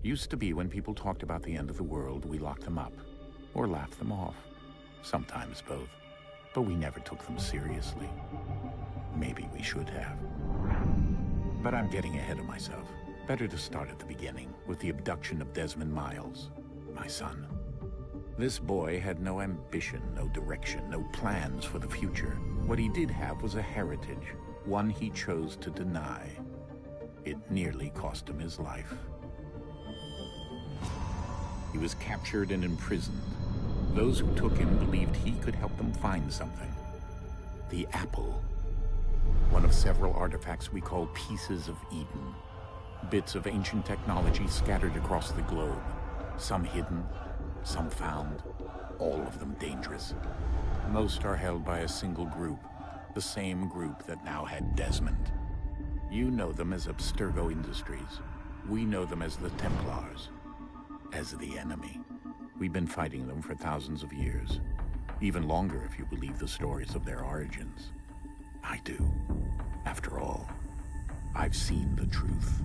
Used to be when people talked about the end of the world, we locked them up, or laughed them off. Sometimes both. But we never took them seriously. Maybe we should have. But I'm getting ahead of myself. Better to start at the beginning, with the abduction of Desmond Miles, my son. This boy had no ambition, no direction, no plans for the future. What he did have was a heritage, one he chose to deny. It nearly cost him his life. He was captured and imprisoned. Those who took him believed he could help them find something. The apple. One of several artifacts we call pieces of Eden. Bits of ancient technology scattered across the globe. Some hidden, some found, all of them dangerous. Most are held by a single group, the same group that now had Desmond. You know them as Abstergo Industries. We know them as the Templars. As the enemy. We've been fighting them for thousands of years. Even longer if you believe the stories of their origins. I do. After all, I've seen the truth.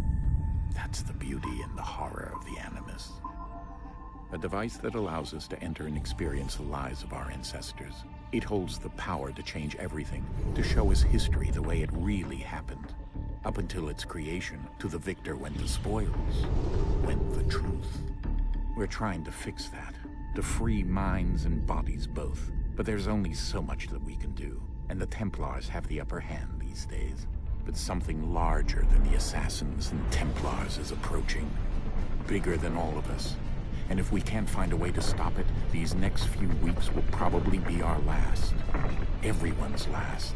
That's the beauty and the horror of the Animus. A device that allows us to enter and experience the lives of our ancestors. It holds the power to change everything, to show us history the way it really happened. Up until its creation, to the victor went the spoils, went the truth. We're trying to fix that, to free minds and bodies both. But there's only so much that we can do, and the Templars have the upper hand these days. But something larger than the Assassins and Templars is approaching, bigger than all of us. And if we can't find a way to stop it, these next few weeks will probably be our last. Everyone's last.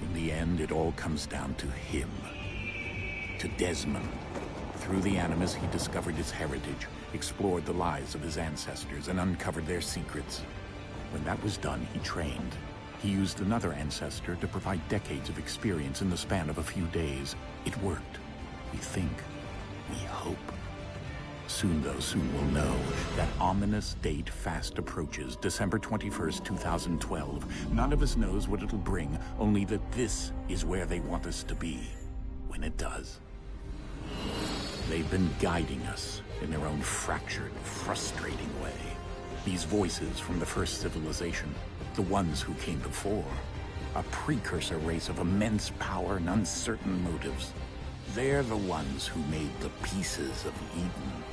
In the end, it all comes down to him. To Desmond. Through the Animus, he discovered his heritage, explored the lives of his ancestors, and uncovered their secrets. When that was done, he trained. He used another ancestor to provide decades of experience in the span of a few days. It worked. We think. We hope. Soon, though, soon we'll know. That ominous date fast approaches, December 21st, 2012. None of us knows what it'll bring, only that this is where they want us to be, when it does. They've been guiding us in their own fractured, frustrating way. These voices from the first civilization, the ones who came before, a precursor race of immense power and uncertain motives. They're the ones who made the pieces of Eden.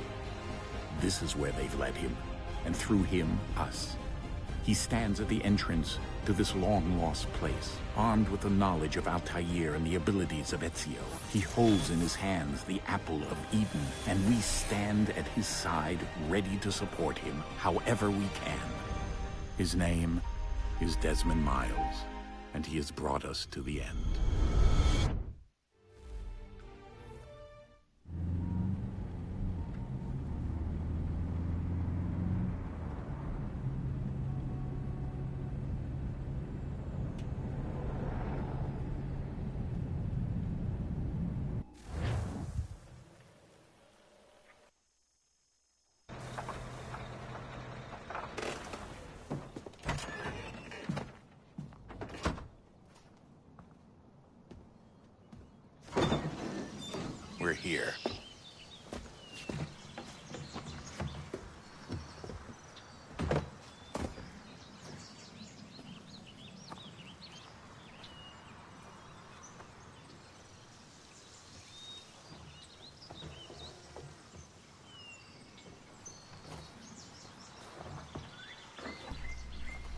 This is where they've led him, and through him, us. He stands at the entrance to this long-lost place, armed with the knowledge of Altair and the abilities of Ezio. He holds in his hands the apple of Eden, and we stand at his side, ready to support him however we can. His name is Desmond Miles, and he has brought us to the end. We're here.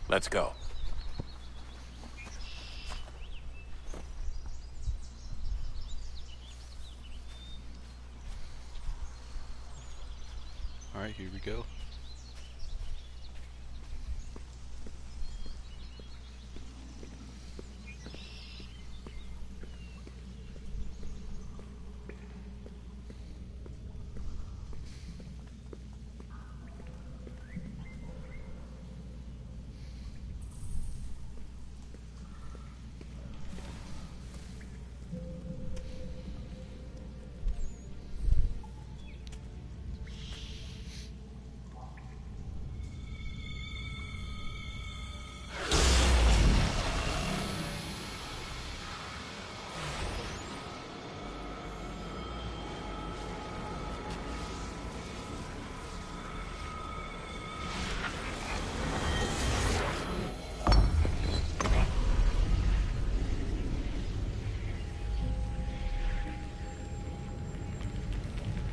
Let's go. All right, here we go.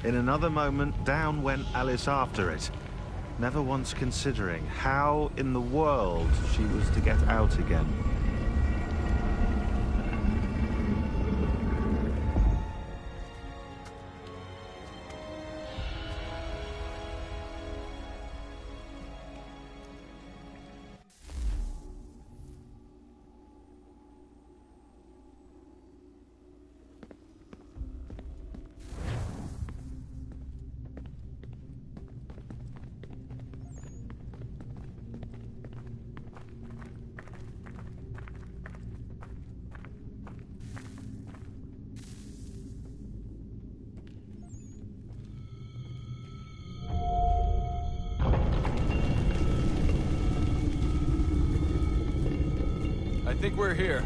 In another moment, down went Alice after it, never once considering how in the world she was to get out again. I think we're here.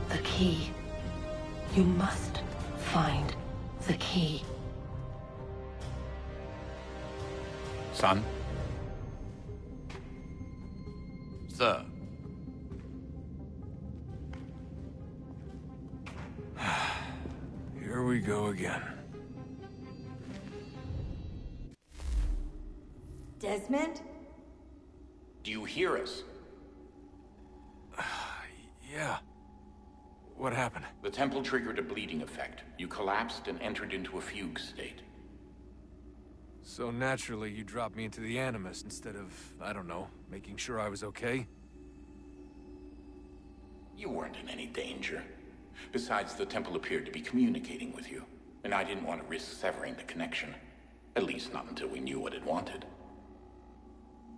The key. You must find the key. Son? Sir. Here we go again. Desmond? Do you hear us? Yeah. What happened? The temple triggered a bleeding effect. You collapsed and entered into a fugue state. So naturally, you dropped me into the Animus instead of, I don't know, making sure I was okay? You weren't in any danger. Besides, the temple appeared to be communicating with you, and I didn't want to risk severing the connection. At least not until we knew what it wanted.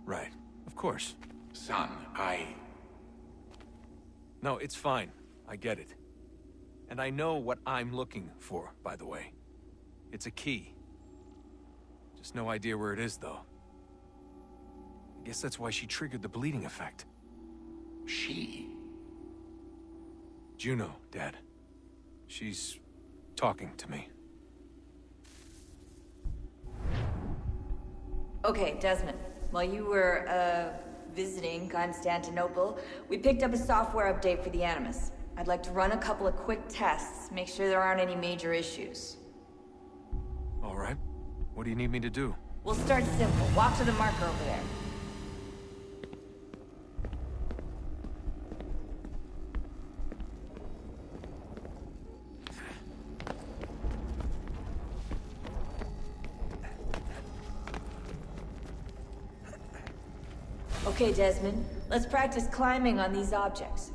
Right. Of course. Son, No, it's fine. I get it. And I know what I'm looking for, by the way. It's a key. Just no idea where it is, though. I guess that's why she triggered the bleeding effect. She? Juno, Dad. She's talking to me. Okay, Desmond. While you were, visiting Constantinople, we picked up a software update for the Animus. I'd like to run a couple of quick tests, make sure there aren't any major issues. All right. What do you need me to do? We'll start simple. Walk to the marker over there. Okay, Desmond. Let's practice climbing on these objects.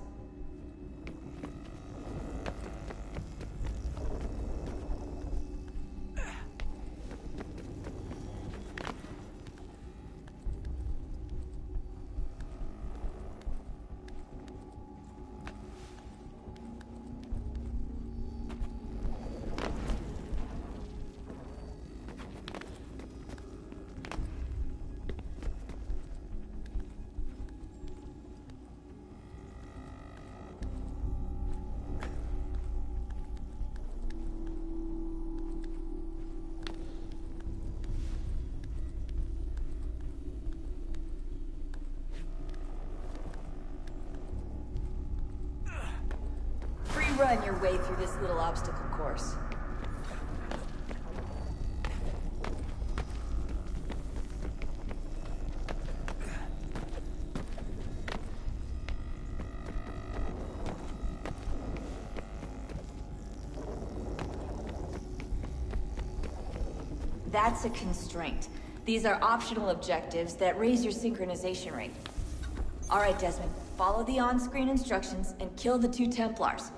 run your way through this little obstacle course. That's a constraint. These are optional objectives that raise your synchronization rate. All right, Desmond. Follow the on-screen instructions and kill the 2 Templars.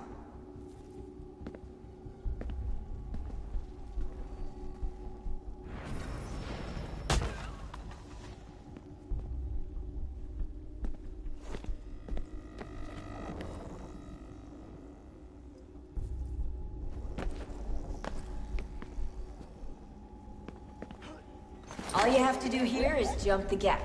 All you have to do here is jump the gap.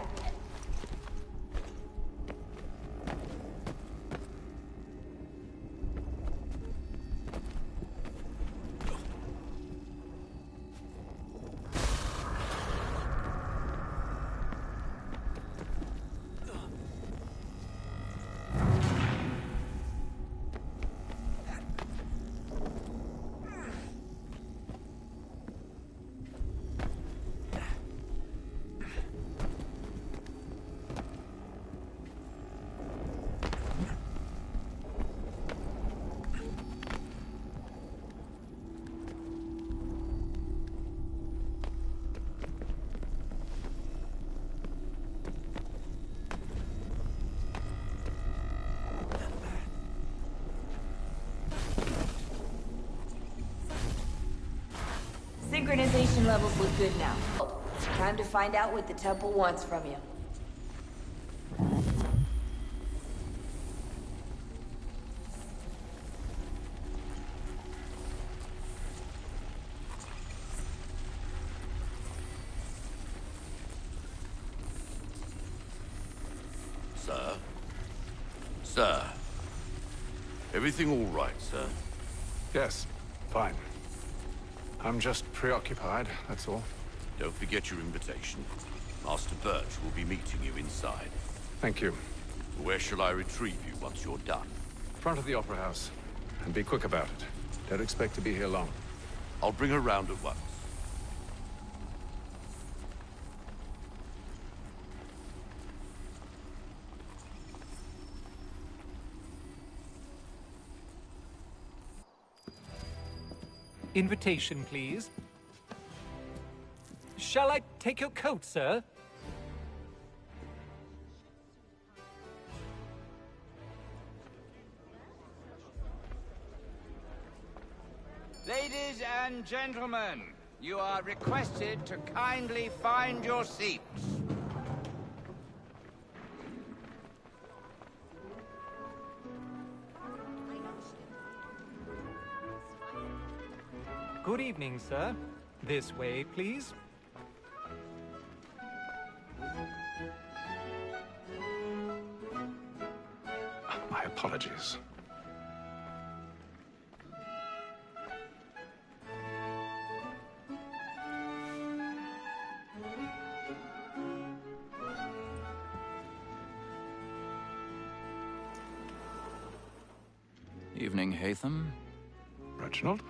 Synchronization levels look good now. Time to find out what the temple wants from you. Sir? Sir? Everything all right, sir? Yes, fine. I'm just preoccupied, that's all. Don't forget your invitation. Master Birch will be meeting you inside. Thank you. Where shall I retrieve you once you're done? Front of the Opera House. And be quick about it. Don't expect to be here long. I'll bring her round at once. Invitation, please. Shall I take your coat, sir? Ladies and gentlemen, you are requested to kindly find your seats. Good evening, sir. This way, please. My apologies. Evening, Hatham. Reginald?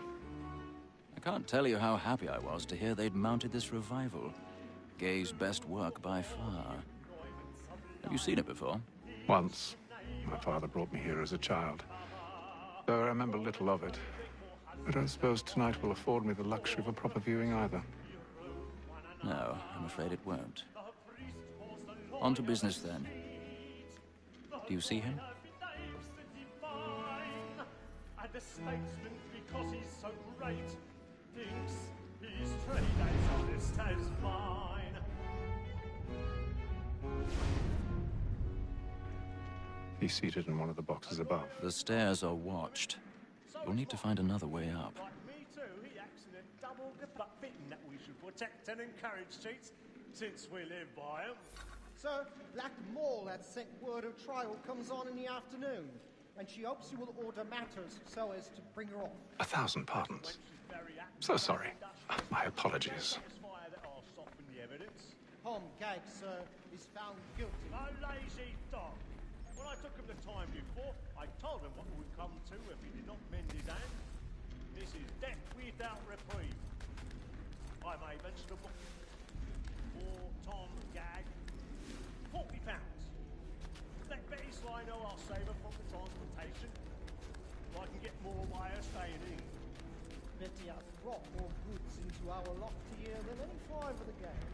I can't tell you how happy I was to hear they'd mounted this revival. Gay's best work by far. Have you seen it before? Once. My father brought me here as a child. Though I remember little of it. I don't suppose tonight will afford me the luxury of a proper viewing either. No, I'm afraid it won't. On to business, then. Do you see him? The statesman, because he's so great, thinks his trade as honest as mine. He's seated in one of the boxes above. The stairs are watched. You'll need to find another way up. Like me too, he acts in a double gut fitting that we should protect and encourage cheats, since we live by 'em. Sir, Black Mall had sent word of trial comes on in the afternoon, and she hopes you will order matters so as to bring her off. 1,000 pardons. So sorry. My apologies. Tom Gaggs, sir, is found guilty. A lazy dog. When I took him the time before, I told him what would come to if he did not mend his hand. This is death without reprieve. I may venture to book for Tom Gag. £40. Let Betty Sly know I'll save her from the transportation. I can get more by her staying in. Betty has brought more goods into our loft here than any five of the gang.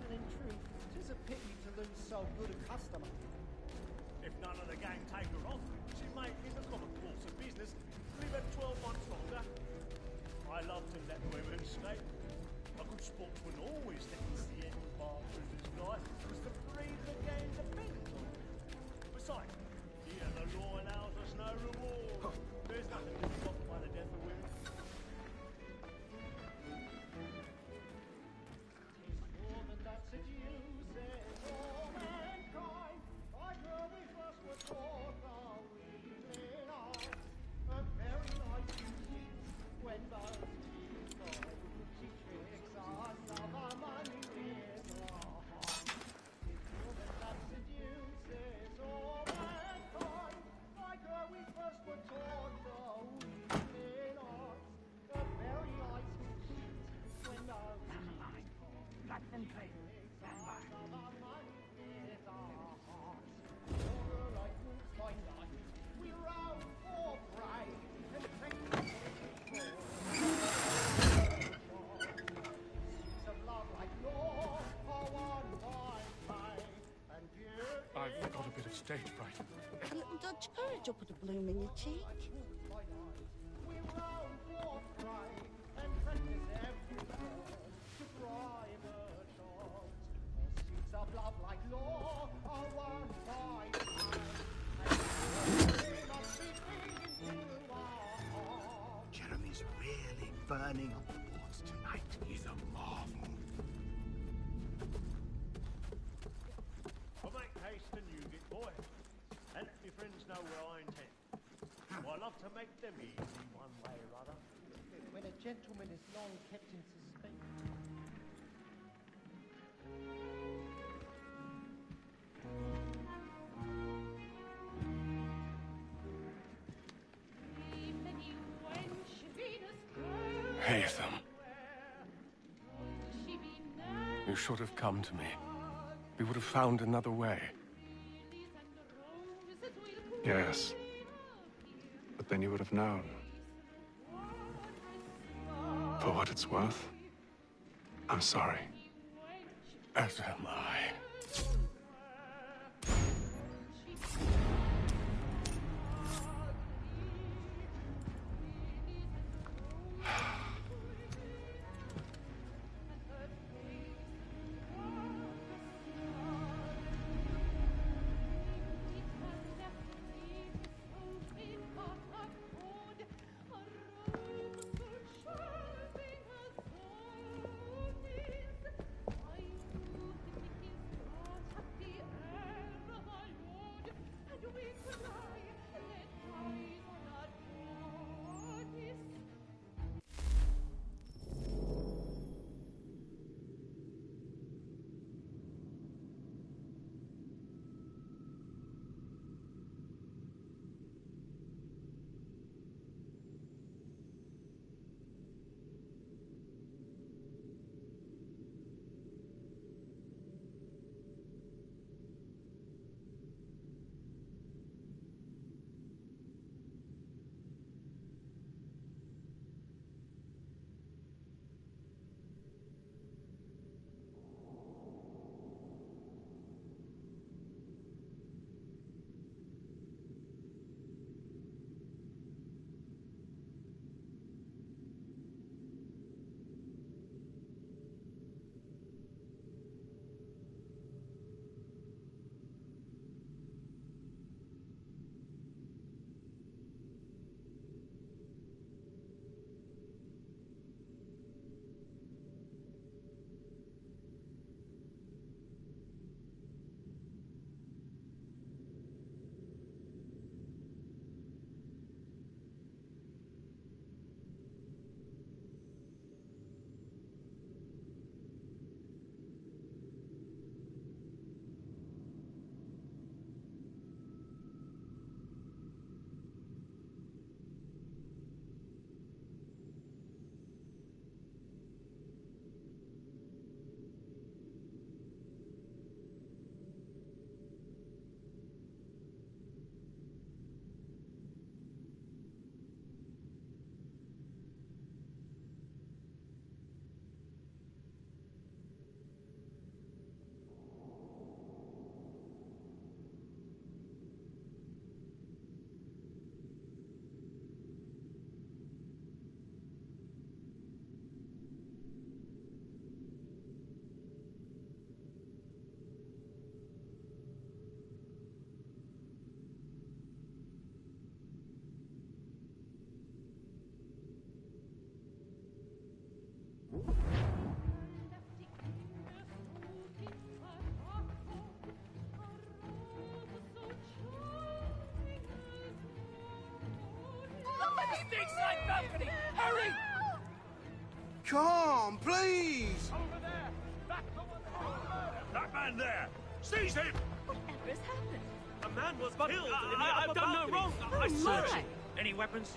And in truth, 'tis a pity to lose so good a customer. If none of the gang take her on, she may, in the common course of business, live at 12 months longer. I love to let women escape. A good sportsman always thinks the end part of his life was the breed the game depends on. Besides, here the law allows us no reward. There's nothing to be got by the death of women. Tis woman that seduces all mankind. I know we first were taught the weaving art. A very nice cheat when both teeth fall. She tricks us of our money with her heart. Tis woman that seduces all mankind. Like her we first were taught the weaving art. A very nice cheat when both teeth fall. Black and trade. I've got a bit of stage fright. A little Dutch courage will put a bloom in your cheek. Jeremy's really burning up the boards tonight. He's a marvel. Well, make haste and you get boy. And let your friends know where I intend. I love to make them easy one way or other. When a gentleman is long kept in suspense. Haytham. You should have come to me. We would have found another way. Yes. But then you would have known. For what it's worth, I'm sorry. As am I. the inside balcony! Hurry! Come, please! Over there! That's the one that man there! Seize him! Whatever has happened? A man was killed in the I've upper done no balcony. wrong. I searched. Any weapons?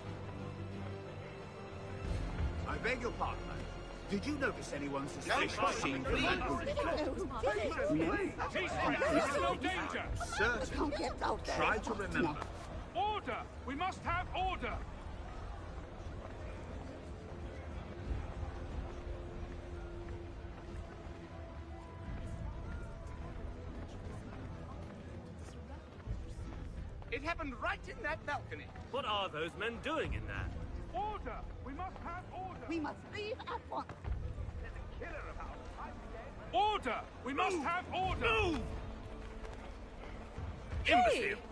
I beg your pardon, madam. Did you notice anyone suspicious seen from that room? There's no danger! Certain. Can't get out there. Try to remember. Order! We must have order! It happened right in that balcony. What are those men doing in there? Order! We must have order! We must leave at once. There's a killer about. Order! We must have order! Move! Hey! Imbecile!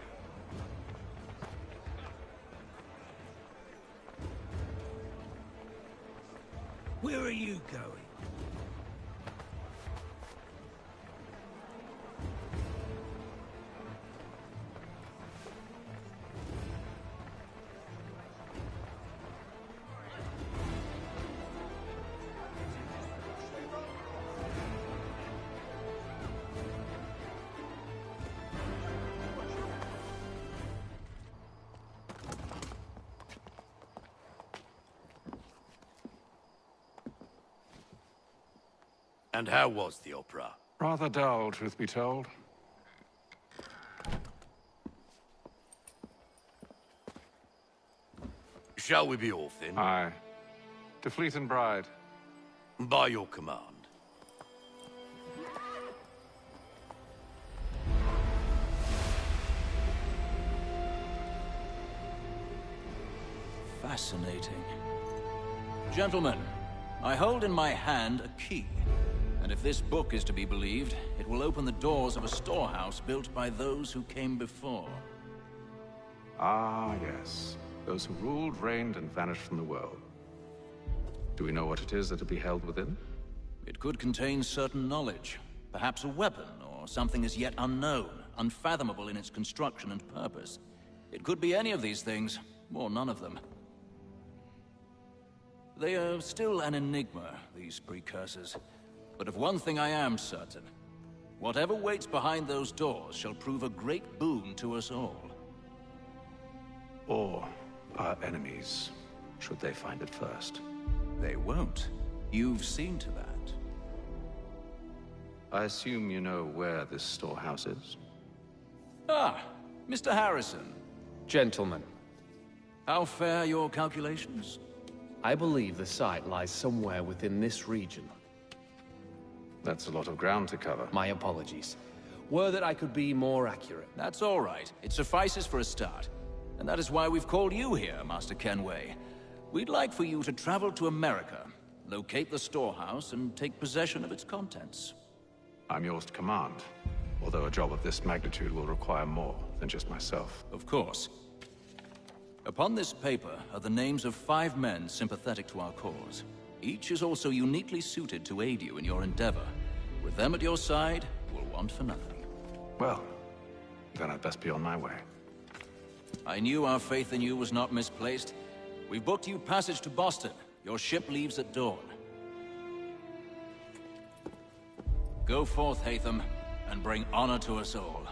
Where are you going? And how was the opera? Rather dull, truth be told. Shall we be off then? Aye. To Fleet and Bride. By your command. Fascinating. Gentlemen, I hold in my hand a key. And if this book is to be believed, it will open the doors of a storehouse built by those who came before. Ah, yes. Those who ruled, reigned, and vanished from the world. Do we know what it is that will be held within? It could contain certain knowledge. Perhaps a weapon, or something as yet unknown, unfathomable in its construction and purpose. It could be any of these things, or none of them. They are still an enigma, these precursors. But of one thing I am certain. Whatever waits behind those doors shall prove a great boon to us all. Or our enemies, should they find it first. They won't. You've seen to that. I assume you know where this storehouse is? Ah, Mr. Harrison. Gentlemen, How fare your calculations? I believe the site lies somewhere within this region. That's a lot of ground to cover. My apologies. Were that I could be more accurate. That's all right. It suffices for a start. And that is why we've called you here, Master Kenway. We'd like for you to travel to America, locate the storehouse, and take possession of its contents. I'm yours to command, although a job of this magnitude will require more than just myself. Of course. Upon this paper are the names of 5 men sympathetic to our cause. Each is also uniquely suited to aid you in your endeavor. With them at your side, we'll want for nothing. Well, then I'd best be on my way. I knew our faith in you was not misplaced. We've booked you passage to Boston. Your ship leaves at dawn. Go forth, Hatham, and bring honor to us all.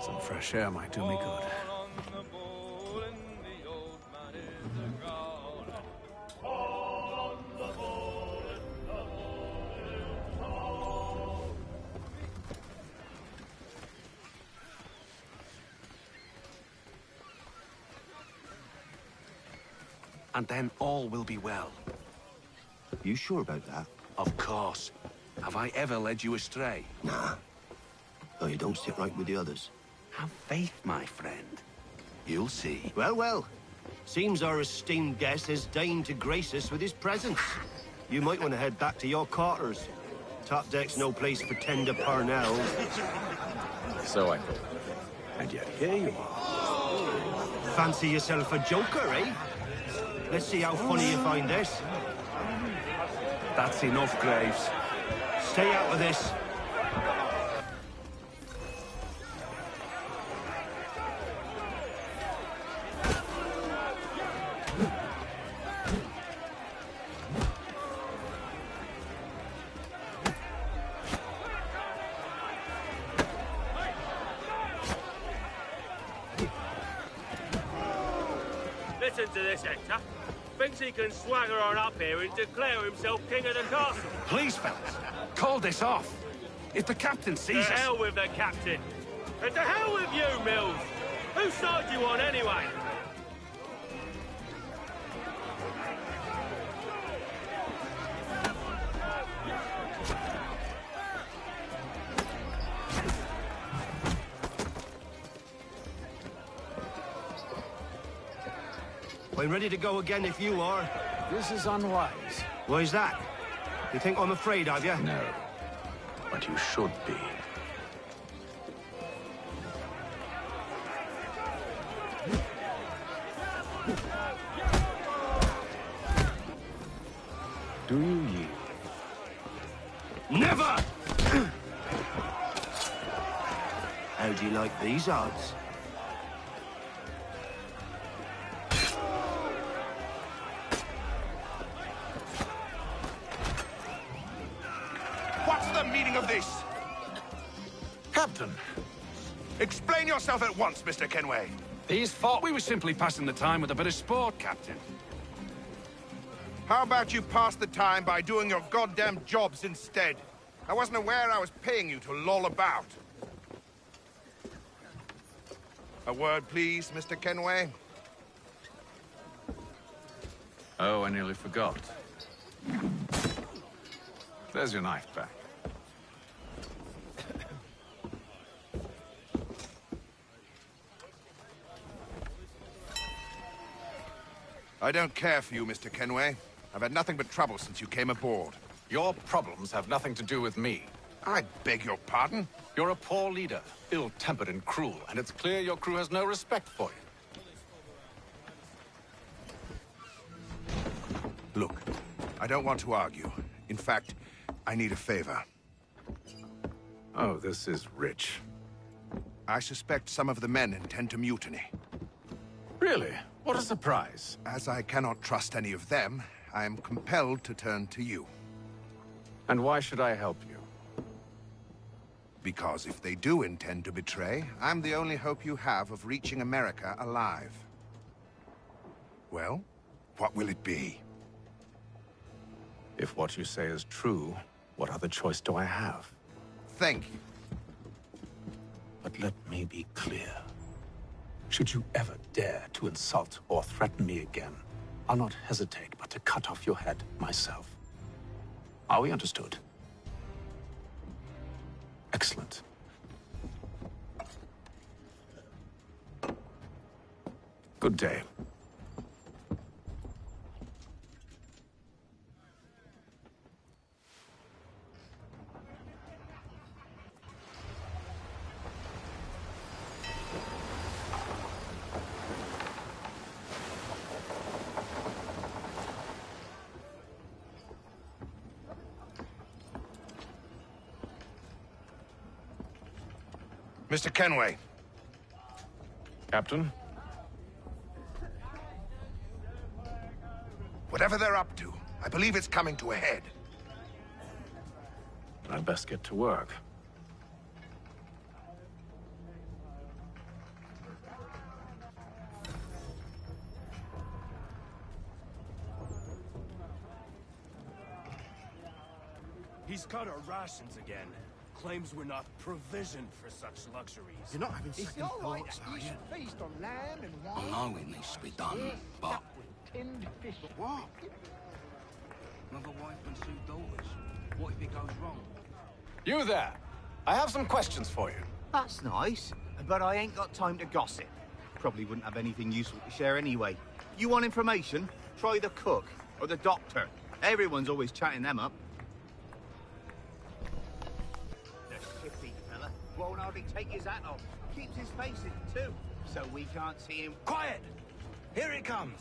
Some fresh air might do me good. and then all will be well. You sure about that? Of course. Have I ever led you astray? Nah. Oh, you don't sit right with the others. Have faith, my friend. You'll see. Well, well. Seems our esteemed guest has deigned to grace us with his presence. You might want to head back to your quarters. Top deck's no place for tender Parnell. So I thought. And yet here you are. Fancy yourself a joker, eh? Let's see how funny you find this. That's enough, Graves. Stay out of this. Listen to this, Hector. Thinks he can swagger on up here and declare himself king of the castle. Please, fellas, call this off. If the captain sees To us... hell with the captain. And to hell with you, Mills. Whose side you on, anyway? I'm ready to go again if you are. This is unwise. Why's that? You think I'm afraid of you? No. But you should be. Do you yield? Never! How do you like these odds? What's the meaning of this? Captain, Explain yourself at once, Mr. Kenway. these thought we were simply passing the time with a bit of sport, Captain. How about you pass the time by doing your goddamn jobs instead? I wasn't aware I was paying you to loll about. A word, please, Mr. Kenway. Oh, I nearly forgot. There's your knife back. I don't care for you, Mr. Kenway. I've had nothing but trouble since you came aboard. Your problems have nothing to do with me. I beg your pardon? You're a poor leader, ill-tempered and cruel, and it's clear your crew has no respect for you. Look, I don't want to argue. In fact, I need a favor. Oh, this is rich. I suspect some of the men intend to mutiny. Really? What a surprise. As I cannot trust any of them, I am compelled to turn to you. And why should I help you? Because if they do intend to betray, I'm the only hope you have of reaching America alive. Well, what will it be? If what you say is true, what other choice do I have? Thank you. But let me be clear. Should you ever dare to insult or threaten me again, I'll not hesitate but to cut off your head myself. Are we understood? Excellent. Good day. Mr. Kenway. Captain? Whatever they're up to, I believe it's coming to a head. I'd best get to work. He's cut our rations again. Claims we're not provisioned for such luxuries. You're not having It's second not like thoughts, that. are You you? should feast on lamb and I wine. know it needs to be done, but tinned fish. What? Another wife and 2 daughters. What if it goes wrong? You there! I have some questions for you. That's nice, but I ain't got time to gossip. Probably wouldn't have anything useful to share anyway. You want information? Try the cook or the doctor. Everyone's always chatting them up. The shifty fella won't hardly take his hat off. Keeps his face in too, so we can't see him. Quiet! Here it comes.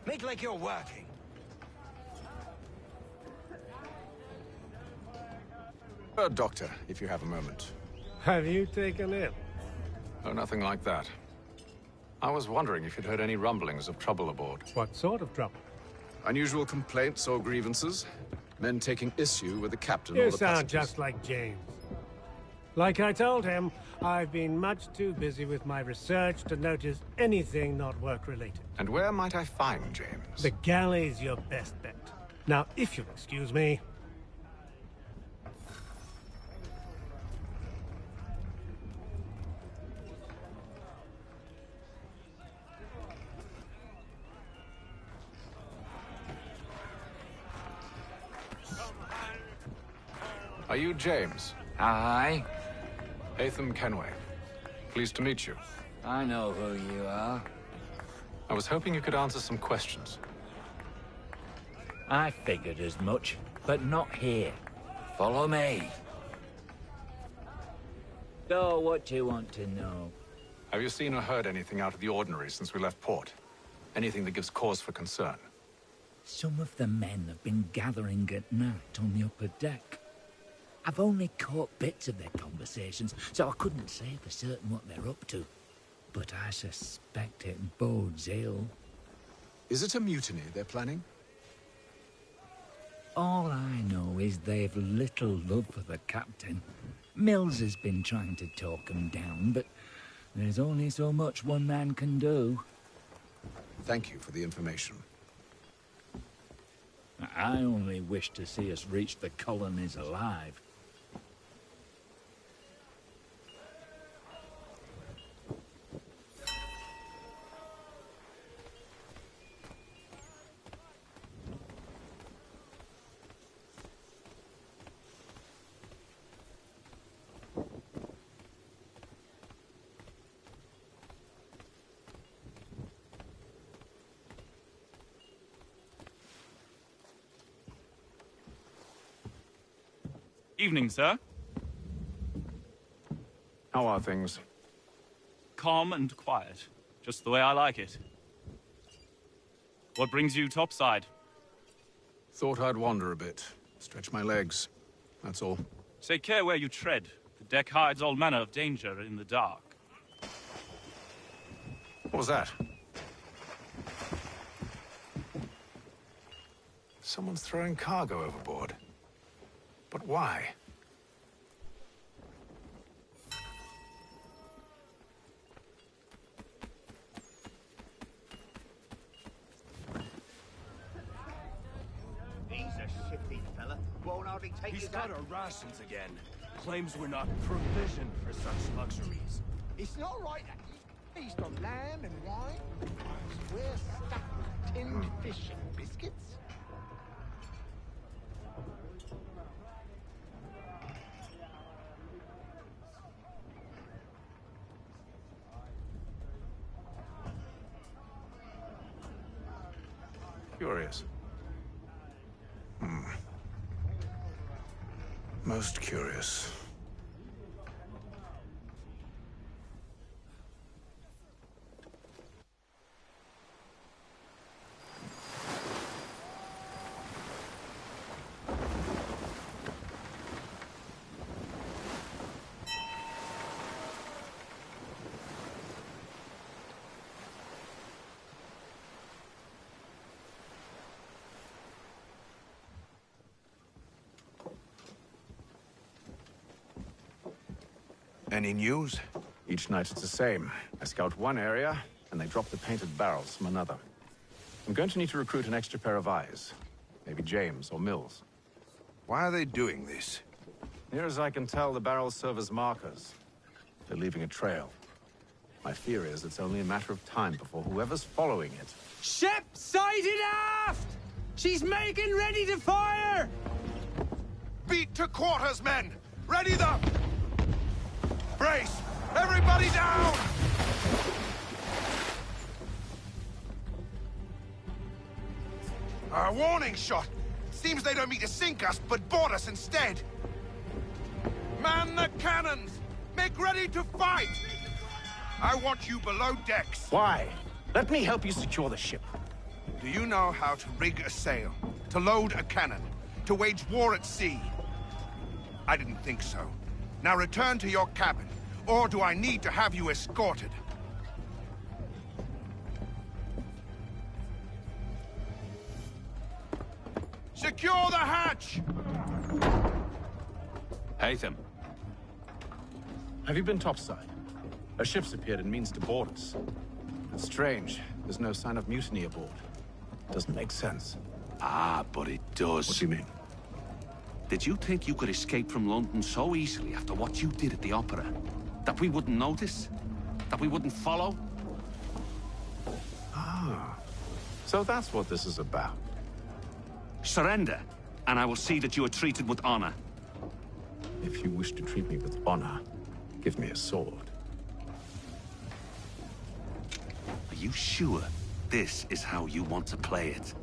Make like you're working. Doctor, if you have a moment. Have you taken ill? Oh, nothing like that. I was wondering if you'd heard any rumblings of trouble aboard. What sort of trouble? Unusual complaints or grievances? Men taking issue with the captain You or the sound passengers? just like James. Like I told him, I've been much too busy with my research to notice anything not work-related. And where might I find James? The galley's your best bet. Now, if you'll excuse me... Are you James? Aye. Hatham Kenway. Pleased to meet you. I know who you are. I was hoping you could answer some questions. I figured as much, but not here. Follow me. So, what do you want to know? Have you seen or heard anything out of the ordinary since we left port? Anything that gives cause for concern? Some of the men have been gathering at night on the upper deck. I've only caught bits of their conversations, so I couldn't say for certain what they're up to. But I suspect it bodes ill. Is it a mutiny they're planning? All I know is they've little love for the captain. Mills has been trying to talk him down, but there's only so much one man can do. Thank you for the information. I only wish to see us reach the colonies alive. Evening, sir. How are things? Calm and quiet. Just the way I like it. What brings you topside? Thought I'd wander a bit. Stretch my legs. That's all. Take care where you tread. The deck hides all manner of danger in the dark. What was that? Someone's throwing cargo overboard. But why? He's a shifty fella. Won't hardly take He's his got hat. our rations again. Claims we're not provisioned for such luxuries. It's not right that you feast on lamb and wine. We're stuffed with tinned fish and biscuits. Curious. Most curious. Any news? Each night it's the same. I scout one area, and they drop the painted barrels from another. I'm going to need to recruit an extra pair of eyes. Maybe James or Mills. Why are they doing this? Near as I can tell, the barrels serve as markers. They're leaving a trail. My fear is it's only a matter of time before whoever's following it... Ship sighted aft! She's making ready to fire! Beat to quarters, men! Ready the... Brace! Everybody down! A warning shot! Seems they don't mean to sink us, but board us instead! Man the cannons! Make ready to fight! I want you below decks. Why? Let me help you secure the ship. Do you know how to rig a sail? To load a cannon? To wage war at sea? I didn't think so. Now return to your cabin, or do I need to have you escorted? Secure the hatch! Haytham. Have you been topside? A ship's appeared and means to board us. It's strange. There's no sign of mutiny aboard. Doesn't make sense. Ah, but it does. What do you mean? Did you think you could escape from London so easily after what you did at the opera? That we wouldn't notice? That we wouldn't follow? Ah. So that's what this is about. Surrender, and I will see that you are treated with honor. If you wish to treat me with honor, give me a sword. Are you sure this is how you want to play it?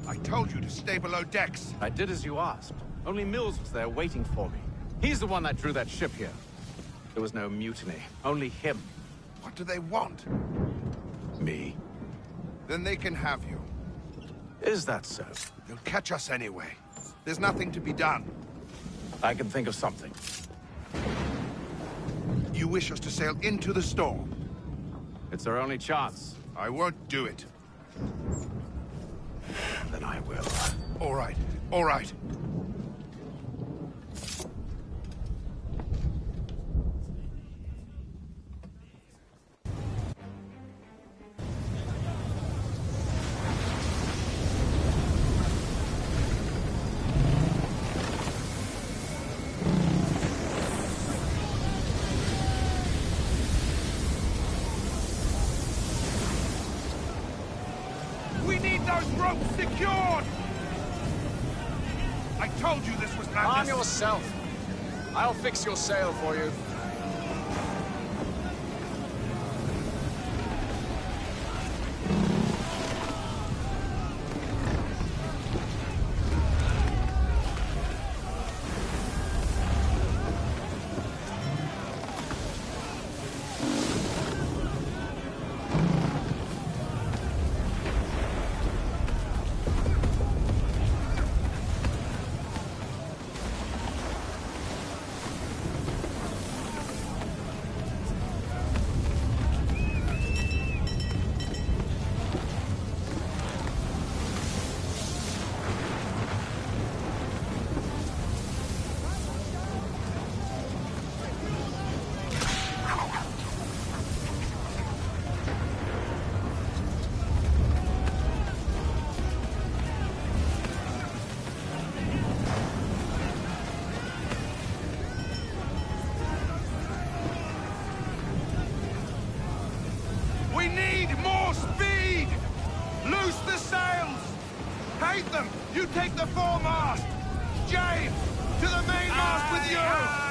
I told you to stay below decks. I did as you asked. Only Mills was there waiting for me. He's the one that drew that ship here. There was no mutiny, only him. What do they want? Me. Then they can have you. Is that so? They'll catch us anyway. There's nothing to be done. I can think of something. You wish us to sail into the storm? It's our only chance. I won't do it. Then I will. All right, all right. We need those ropes secured! I told you this was madness. Arm yourself. I'll fix your sail for you. Await them! You take the foremast! James! To the mainmast with you!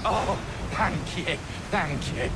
Oh, thank you, thank you.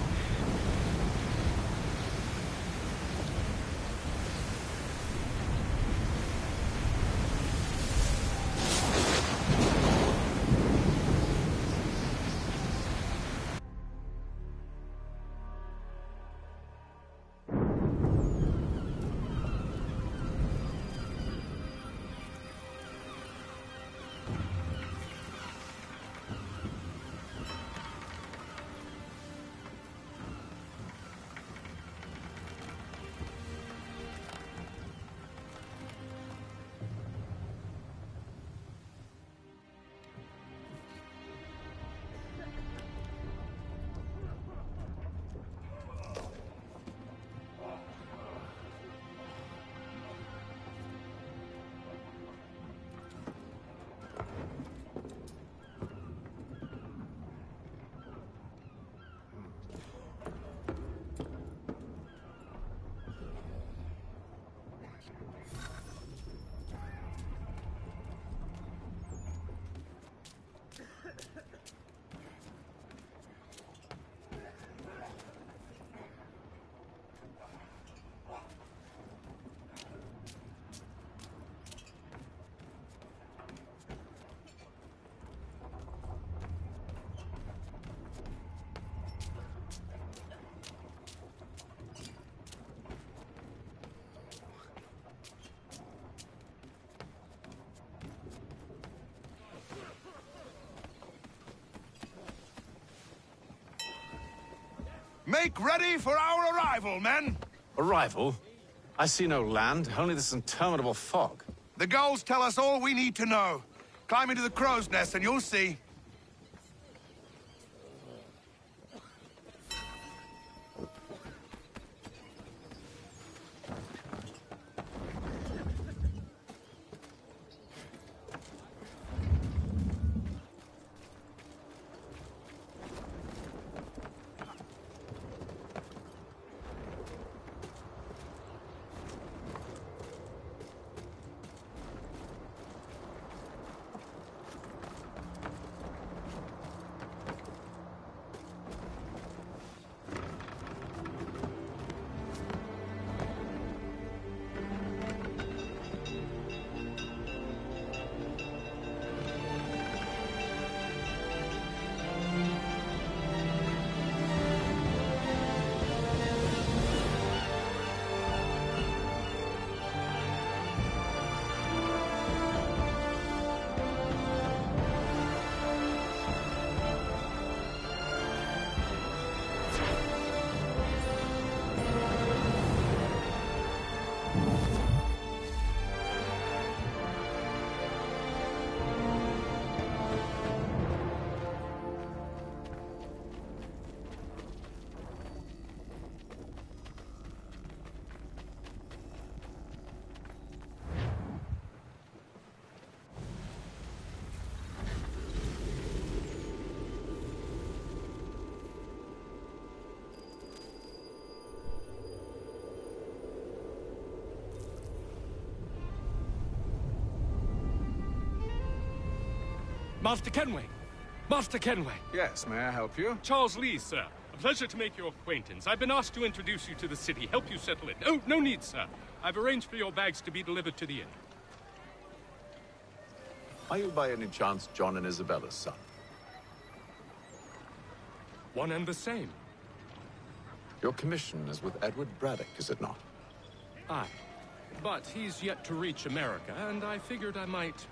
Make ready for our arrival, men! Arrival? I see no land, only this interminable fog. The gulls tell us all we need to know. Climb into the crow's nest and you'll see. Master Kenway! Master Kenway! Yes, may I help you? Charles Lee, sir. A pleasure to make your acquaintance. I've been asked to introduce you to the city, help you settle it. Oh, no need, sir. I've arranged for your bags to be delivered to the inn. Are you by any chance John and Isabella's son? One and the same. Your commission is with Edward Braddock, is it not? Aye. But he's yet to reach America, and I figured I might...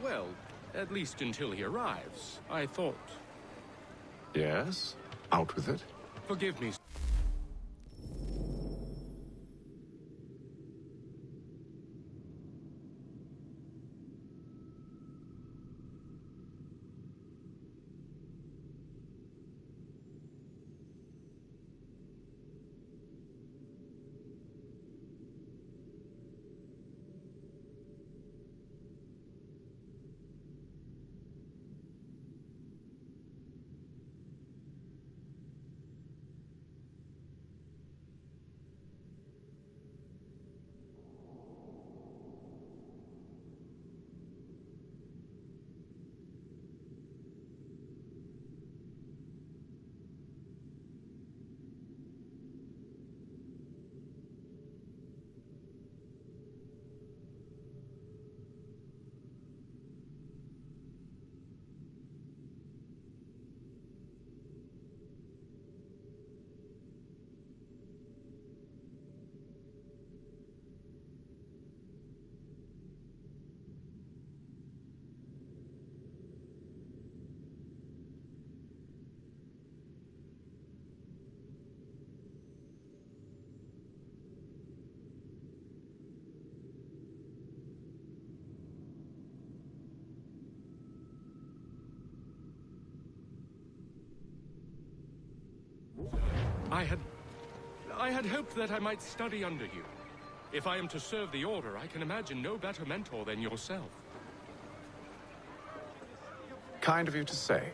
Well, at least until he arrives, I thought. Yes? Out with it. Forgive me. I had hoped that I might study under you. If I am to serve the Order, I can imagine no better mentor than yourself. Kind of you to say,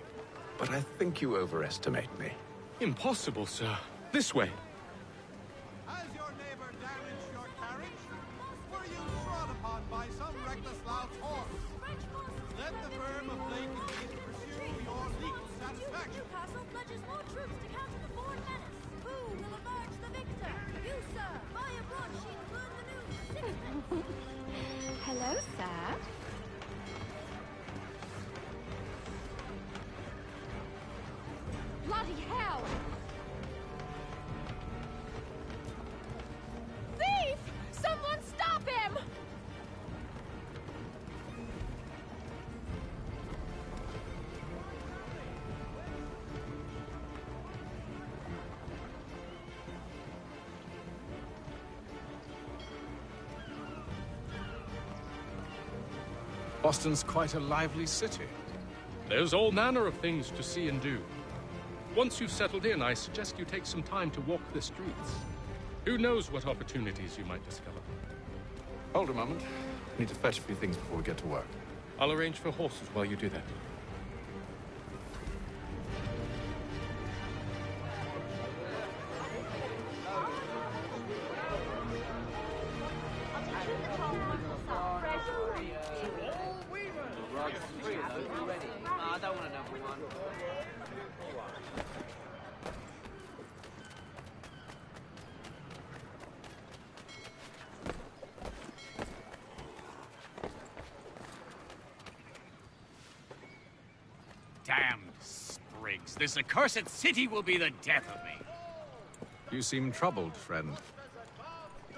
but I think you overestimate me. Impossible, sir. This way. Has your neighbor damaged your carriage? Were you trod upon by some reckless loud's horse? Let the firm of Blake and Keith pursue your legal satisfaction. Newcastle pledges more troops to counter the foreign menace. Who will emerge the victor? You, sir. By a broadsheet, learn the news. Hello, sir. Bloody hell! Thief! Someone stop him! Boston's quite a lively city. There's all manner of things to see and do. Once you've settled in, I suggest you take some time to walk the streets. Who knows what opportunities you might discover. Hold a moment. I need to fetch a few things before we get to work. I'll arrange for horses while you do that. I don't want another one. Damned sprigs. This accursed city will be the death of me. You seem troubled, friend.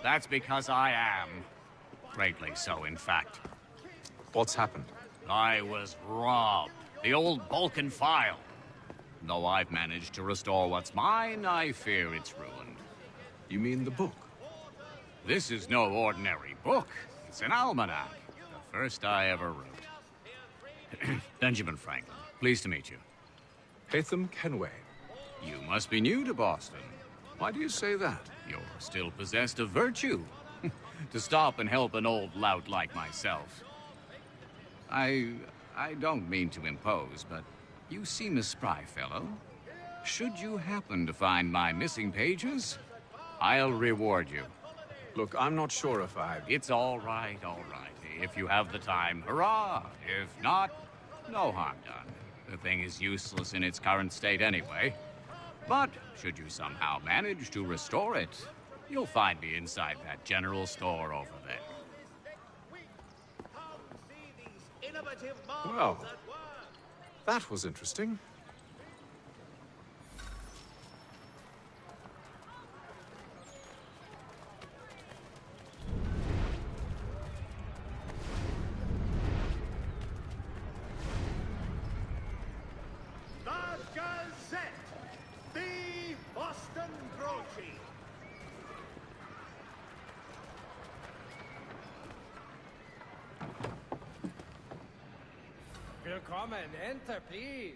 That's because I am. Greatly so, in fact. What's happened? I was robbed. The old Balkan file. Though I've managed to restore what's mine, I fear it's ruined. You mean the book? This is no ordinary book. It's an almanac. The first I ever wrote. Benjamin Franklin. Pleased to meet you. Hatham Kenway. You must be new to Boston. Why do you say that? You're still possessed of virtue. To stop and help an old lout like myself. I don't mean to impose, but you seem a spry fellow. Should you happen to find my missing pages, I'll reward you. Look, I'm not sure if I... It's all right, all right. If you have the time, hurrah! If not, no harm done. The thing is useless in its current state anyway. But should you somehow manage to restore it, you'll find me inside that general store over there. Well, that was interesting. The Gazette, the Boston broadsheet. Willkommen, enter, please.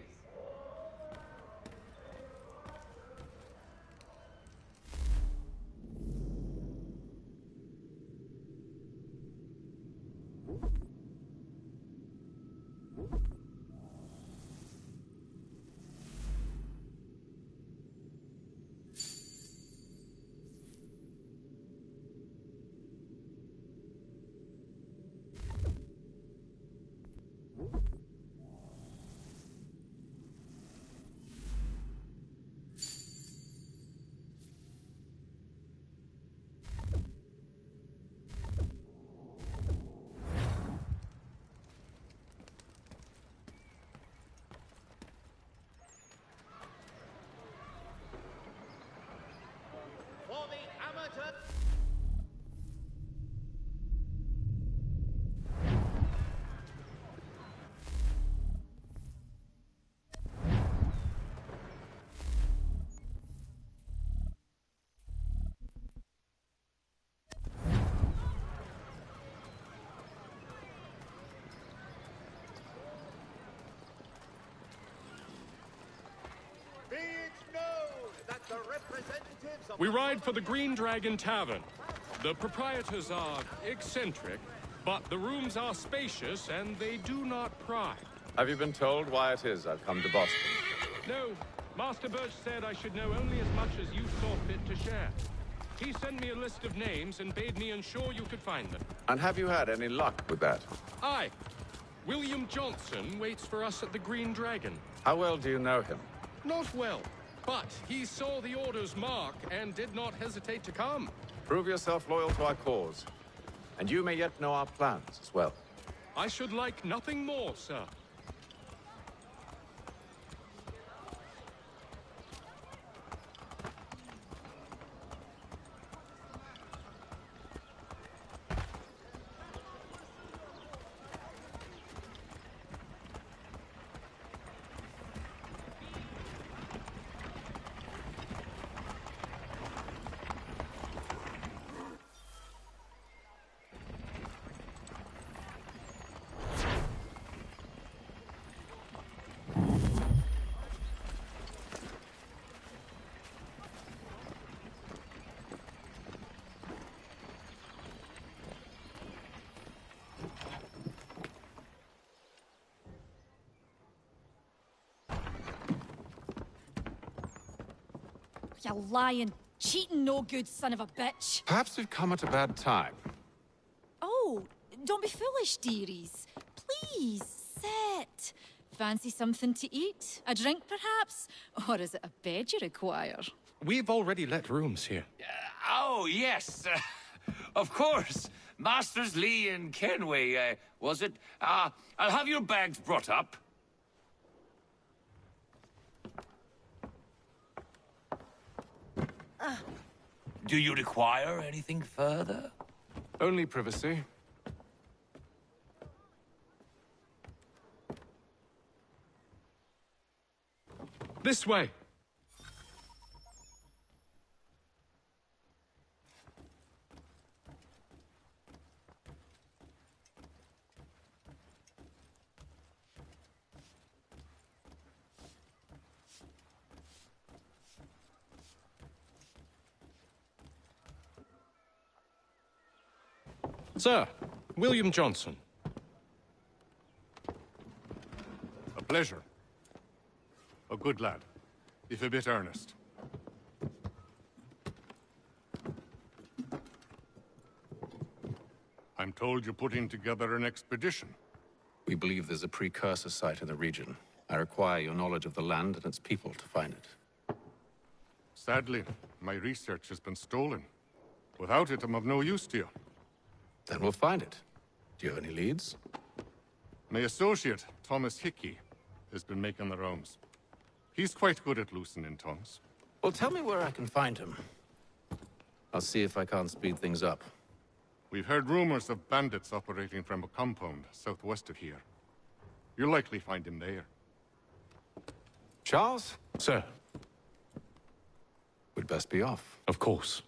For the amateur. Be it known that the representatives of We ride for the Green Dragon Tavern. The proprietors are eccentric, but the rooms are spacious and they do not pry. Have you been told why it is I've come to Boston? No, Master Birch said I should know only as much as you saw fit to share. He sent me a list of names and bade me ensure you could find them. And have you had any luck with that? Aye. William Johnson waits for us at the Green Dragon. How well do you know him? Not well, but he saw the order's mark and did not hesitate to come. Prove yourself loyal to our cause. And you may yet know our plans as well. I should like nothing more, sir. You lying, cheating, no good son of a bitch. Perhaps we've come at a bad time. Oh, don't be foolish, dearies. Please, sit. Fancy something to eat? A drink, perhaps? Or is it a bed you require? We've already let rooms here. Oh, yes. Of course. Masters Lee and Kenway, was it? I'll have your bags brought up. Do you require anything further? Only privacy. This way. Sir, William Johnson. A pleasure. A good lad, if a bit earnest. I'm told you're putting together an expedition. We believe there's a precursor site in the region. I require your knowledge of the land and its people to find it. Sadly, my research has been stolen. Without it, I'm of no use to you. Then we'll find it. Do you have any leads? My associate, Thomas Hickey, has been making the rounds. He's quite good at loosening tongues. Well, tell me where I can find him. I'll see if I can't speed things up. We've heard rumors of bandits operating from a compound southwest of here. You'll likely find him there. Charles? Sir. We'd best be off. Of course.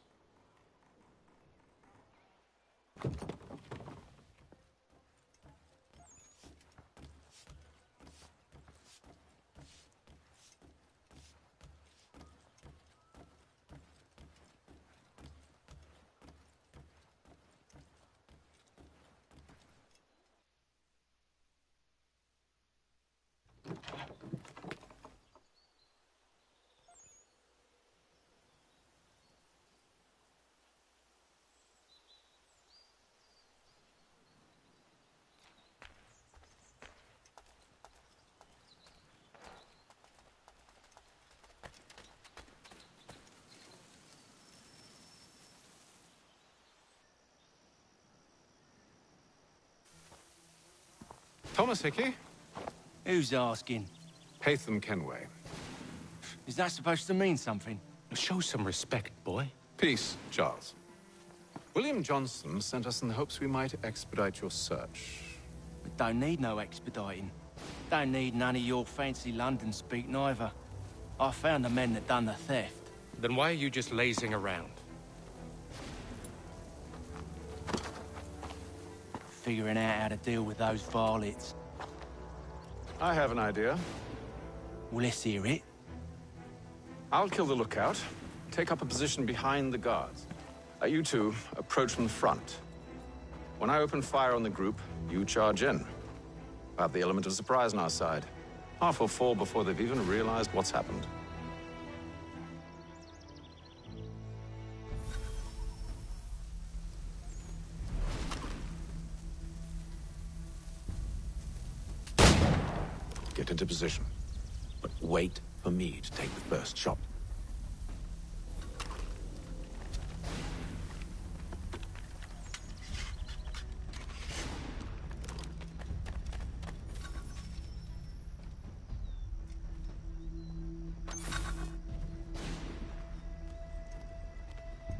Thomas Hickey? Who's asking? Haytham Kenway. Is that supposed to mean something? Show some respect, boy. Peace, Charles. William Johnson sent us in the hopes we might expedite your search. We don't need no expediting. Don't need none of your fancy London speak neither. I found the men that done the theft. Then why are you just lazing around? Figuring out how to deal with those varlets. I have an idea. Well, let's hear it. I'll kill the lookout, take up a position behind the guards. You two approach from the front. When I open fire on the group, you charge in. We'll have the element of surprise on our side. Half will fall before they've even realized what's happened. Get into position, but wait for me to take the first shot.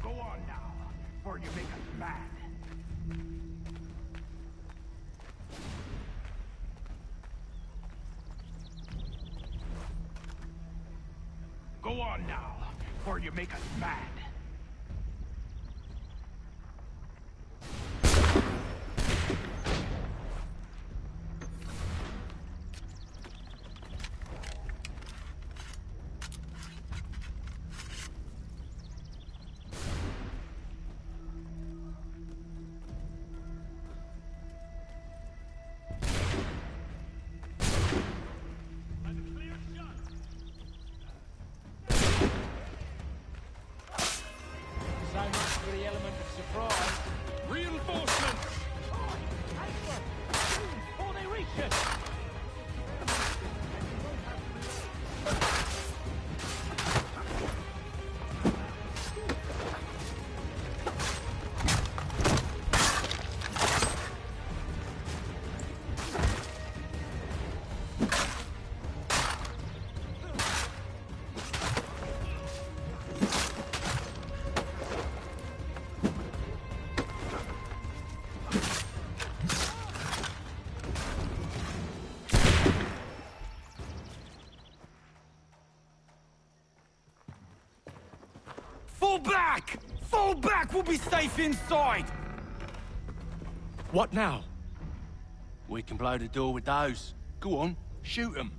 Go on now, before you make us mad. Go on now, before you make us mad. So much for the element of surprise. Reinforcements! Before they reach us! Fall back! Fall back! We'll be safe inside! What now? We can blow the door with those. Go on, shoot them.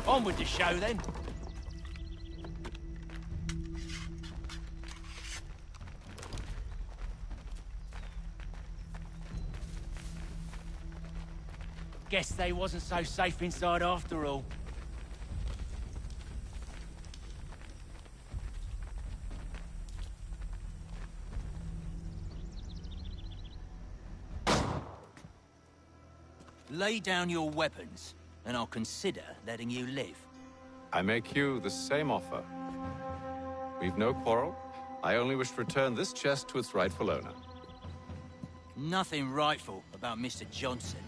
On with the show, then. Guess they wasn't so safe inside after all. Lay down your weapons, and I'll consider letting you live. I make you the same offer. We've no quarrel. I only wish to return this chest to its rightful owner. Nothing rightful about Mr. Johnson.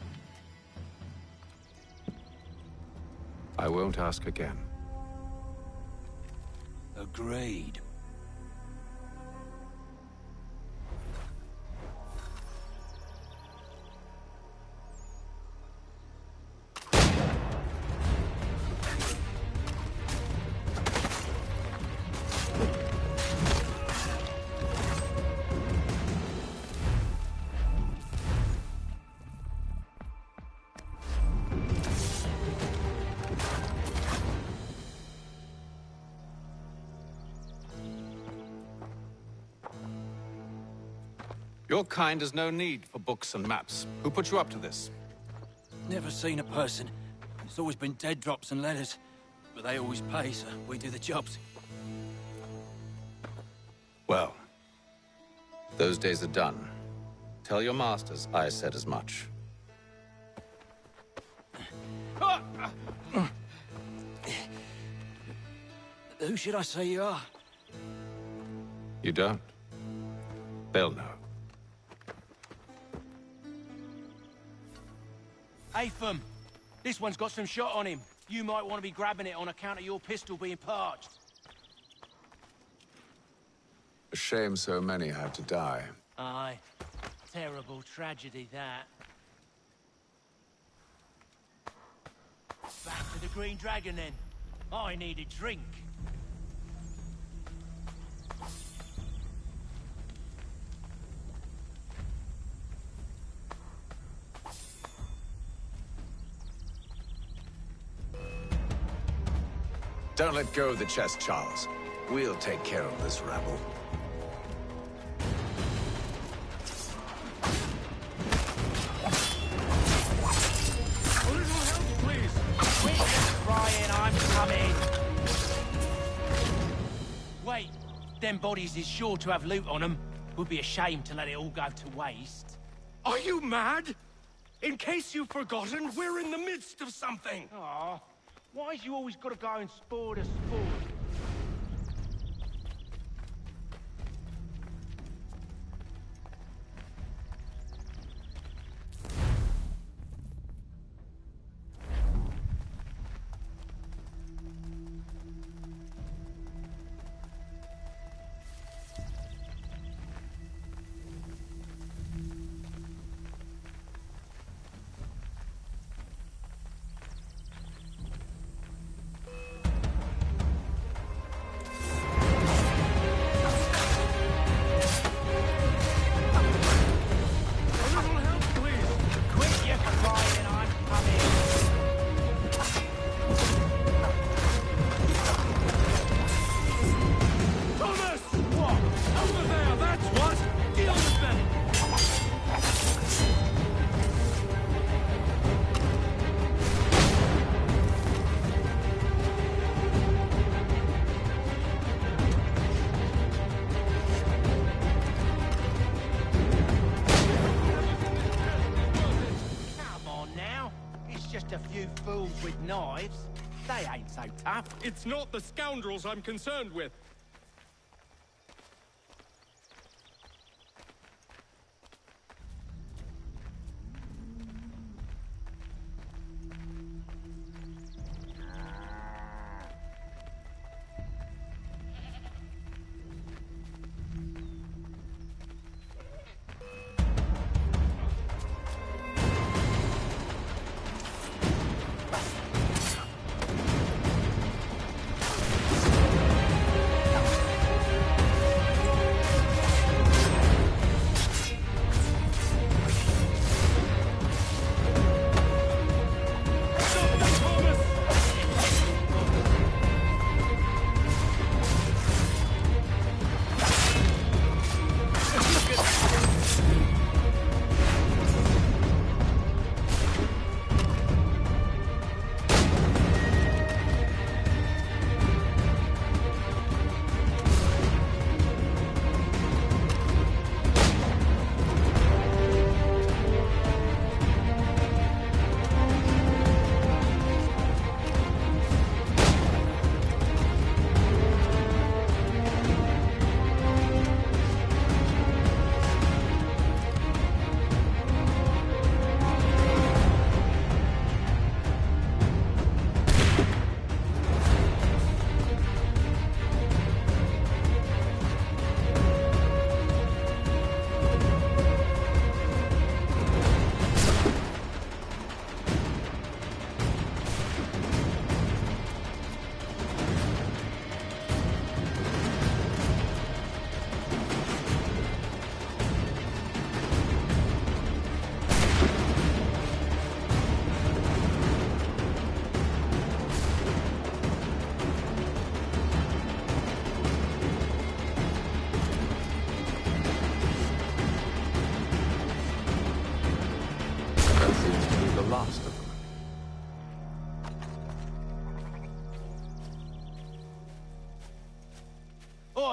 I won't ask again. Agreed. Your kind has no need for books and maps. Who put you up to this? Never seen a person. It's always been dead drops and letters. But they always pay, so we do the jobs. Well, those days are done. Tell your masters I said as much. Who should I say you are? You don't? They'll know. Atham, this one's got some shot on him. You might want to be grabbing it on account of your pistol being parched. A shame so many had to die. Aye. Terrible tragedy, that. Back to the Green Dragon, then. I need a drink. Don't let go of the chest, Charles. We'll take care of this rabble. A little help, please. Quit crying, I'm coming. Wait, them bodies is sure to have loot on them. Would be a shame to let it all go to waste. Are you mad? In case you've forgotten, we're in the midst of something. Aw, why's you always gotta go and spoil the sport? A few fools with knives. They ain't so tough. It's not the scoundrels I'm concerned with.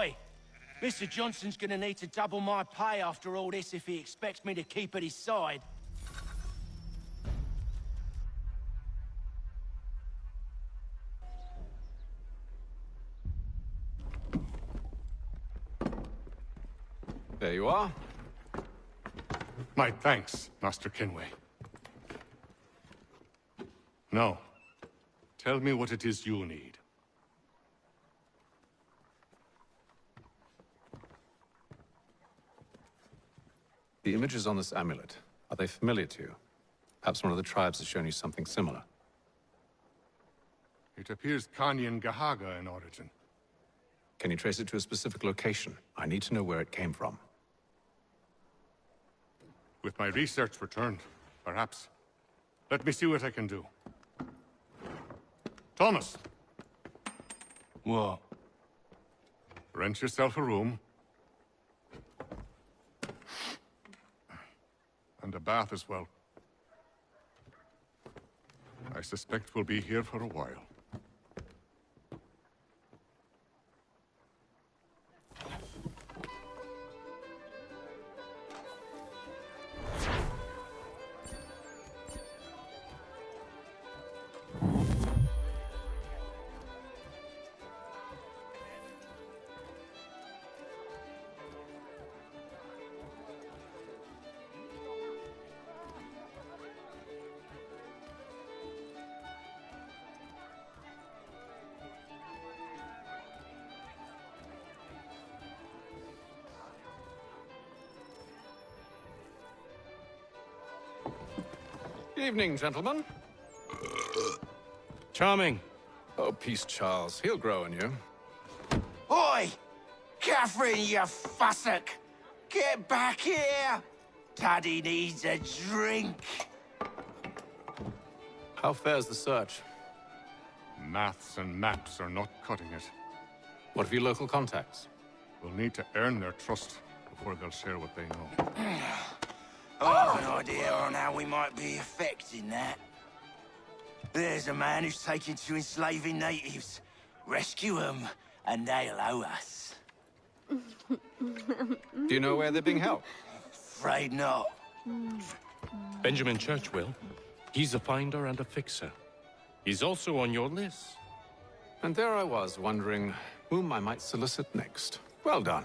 Oi! Mr. Johnson's gonna need to double my pay after all this if he expects me to keep at his side. There you are. My thanks, Master Kenway. Now, tell me what it is you need. The images on this amulet, are they familiar to you? Perhaps one of the tribes has shown you something similar. It appears Kanyan Gahaga in origin. Can you trace it to a specific location? I need to know where it came from. With my research returned, perhaps. Let me see what I can do. Thomas! What? Rent yourself a room. And a bath as well. I suspect we'll be here for a while. Evening, gentlemen. Charming. Oh, peace, Charles. He'll grow on you. Oi! Catherine, you fussock! Get back here! Daddy needs a drink. How fares the search? Maths and maps are not cutting it. What of your local contacts? We'll need to earn their trust before they'll share what they know. I have an idea on how we might be affecting that. There's a man who's taken to enslaving natives. Rescue them, and they'll owe us. Do you know where they're being held? Afraid not. Benjamin Churchwill. He's a finder and a fixer. He's also on your list. And there I was, wondering whom I might solicit next. Well done.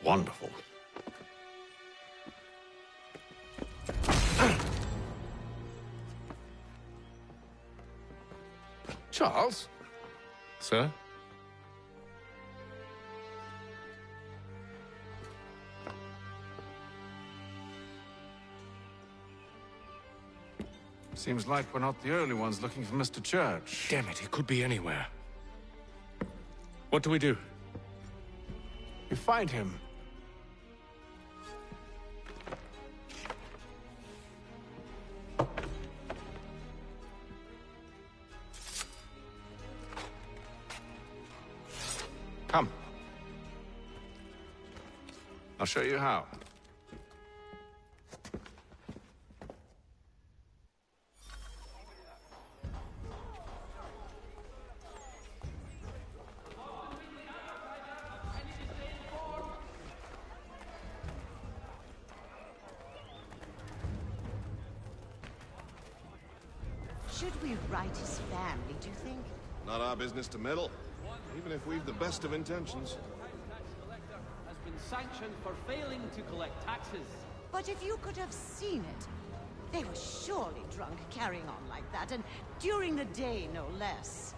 Wonderful. Charles? Sir? Seems like we're not the only ones looking for Mr. Church. Damn it, he could be anywhere. What do we do? We find him. Come. I'll show you how. Should we write his family, do you think? Not our business to meddle, even if we've the best of intentions. Has been sanctioned for failing to collect taxes. But if you could have seen it. They were surely drunk carrying on like that, and during the day, no less.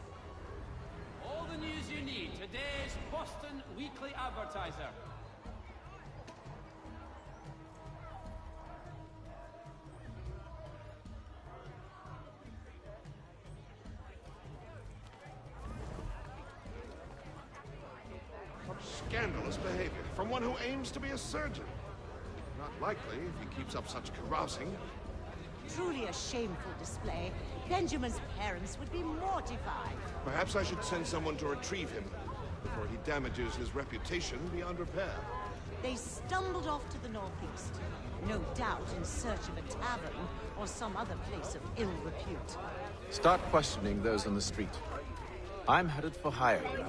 All the news you need. Today's Boston Weekly Advertiser. Such scandalous behavior from one who aims to be a surgeon. Not likely if he keeps up such carousing. Truly a shameful display. Benjamin's parents would be mortified. Perhaps I should send someone to retrieve him before he damages his reputation beyond repair. They stumbled off to the northeast, no doubt in search of a tavern or some other place of ill repute. Start questioning those on the street. I'm headed for hire. The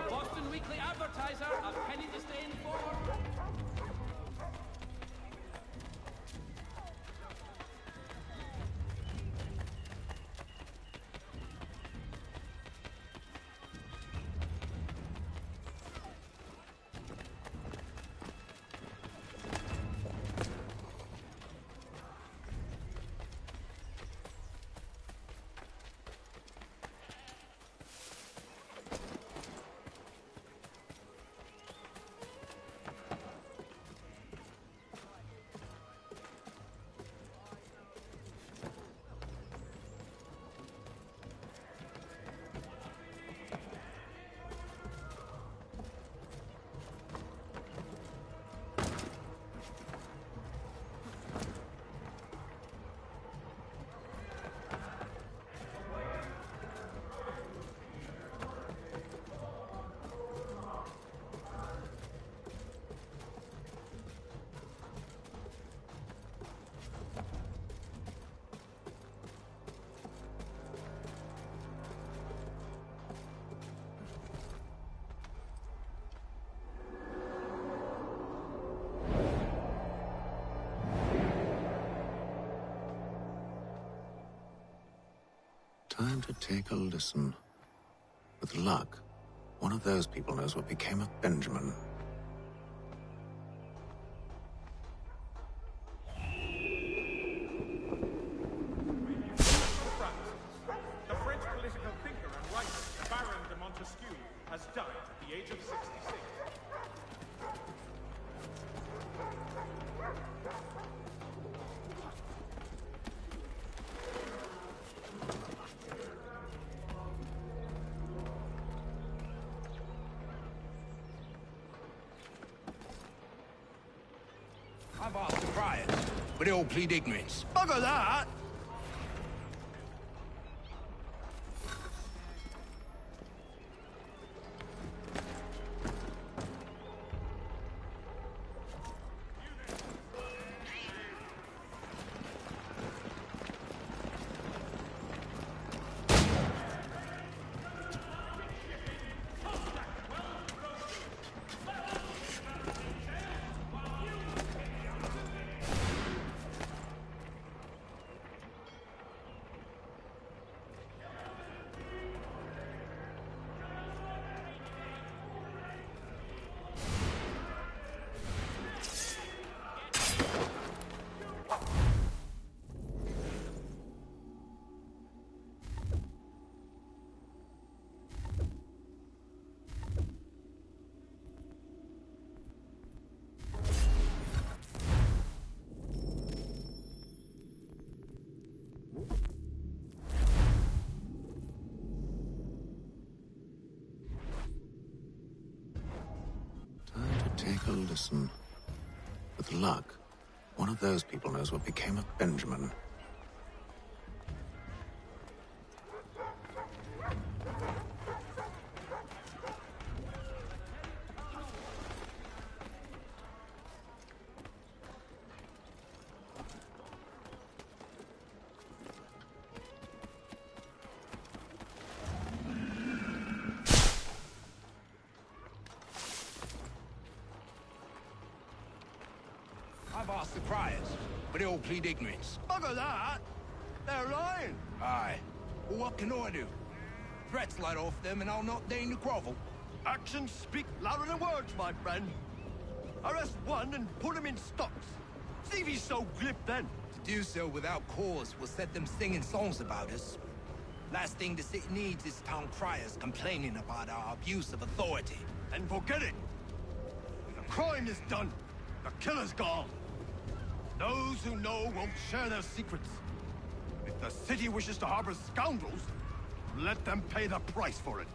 Boston Weekly Advertiser, a penny disdain for. Time to take a listen. With luck, one of those people knows what became of Benjamin. The French political thinker and writer, Baron de Montesquieu, has died at the age of 66. I've asked the friars, but they all plead ignorance. Bugger that! Take a listen. With luck, one of those people knows what became of Benjamin. I've asked the criers, but they all plead ignorance. Bugger that! They're lying. Aye. Well, what can I do? Threats light off them and I'll not deign to grovel. Actions speak louder than words, my friend. Arrest one and put him in stocks. See if he's so glib then. To do so without cause will set them singing songs about us. Last thing the city needs is town criers complaining about our abuse of authority. Then forget it. The crime is done. The killer's gone. Those who know won't share their secrets. If the city wishes to harbor scoundrels, let them pay the price for it.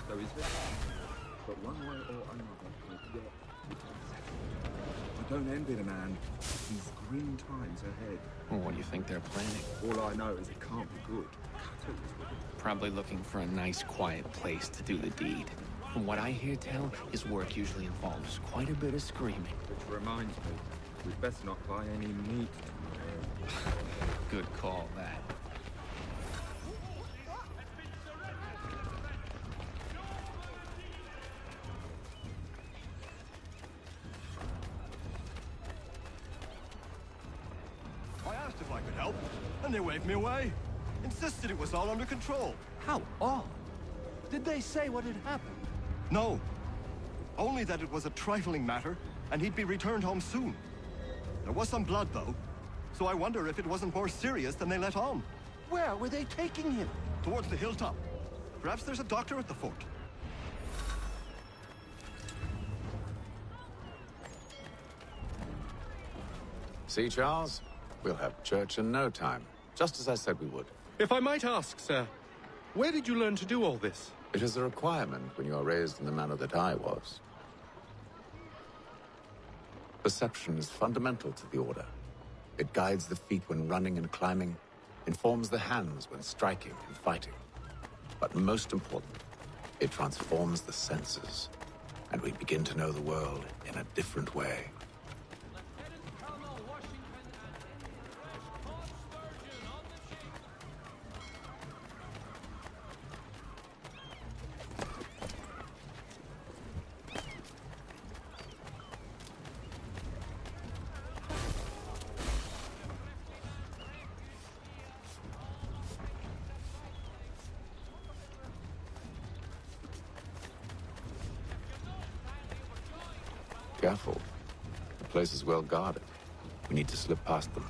There is this, but one way or another, he'll get I don't envy the man. He's grim times ahead. Well, what do you think they're planning? All I know is it can't be good. Probably looking for a nice, quiet place to do the deed. From what I hear tell, his work usually involves quite a bit of screaming. Which reminds me, we'd best not buy any meat tomorrow. Good call, that. I asked if I could help, and they waved me away. Insisted it was all under control. How odd. Did they say what had happened? No. Only that it was a trifling matter, and he'd be returned home soon. There was some blood, though, so I wonder if it wasn't more serious than they let on. Where were they taking him? Towards the hilltop. Perhaps there's a doctor at the fort. See, Charles? We'll have church in no time, just as I said we would. If I might ask, sir, where did you learn to do all this? It is a requirement when you are raised in the manner that I was. Perception is fundamental to the Order. It guides the feet when running and climbing, informs the hands when striking and fighting. But most important, it transforms the senses, and we begin to know the world in a different way. Careful. The place is well guarded. We need to slip past them.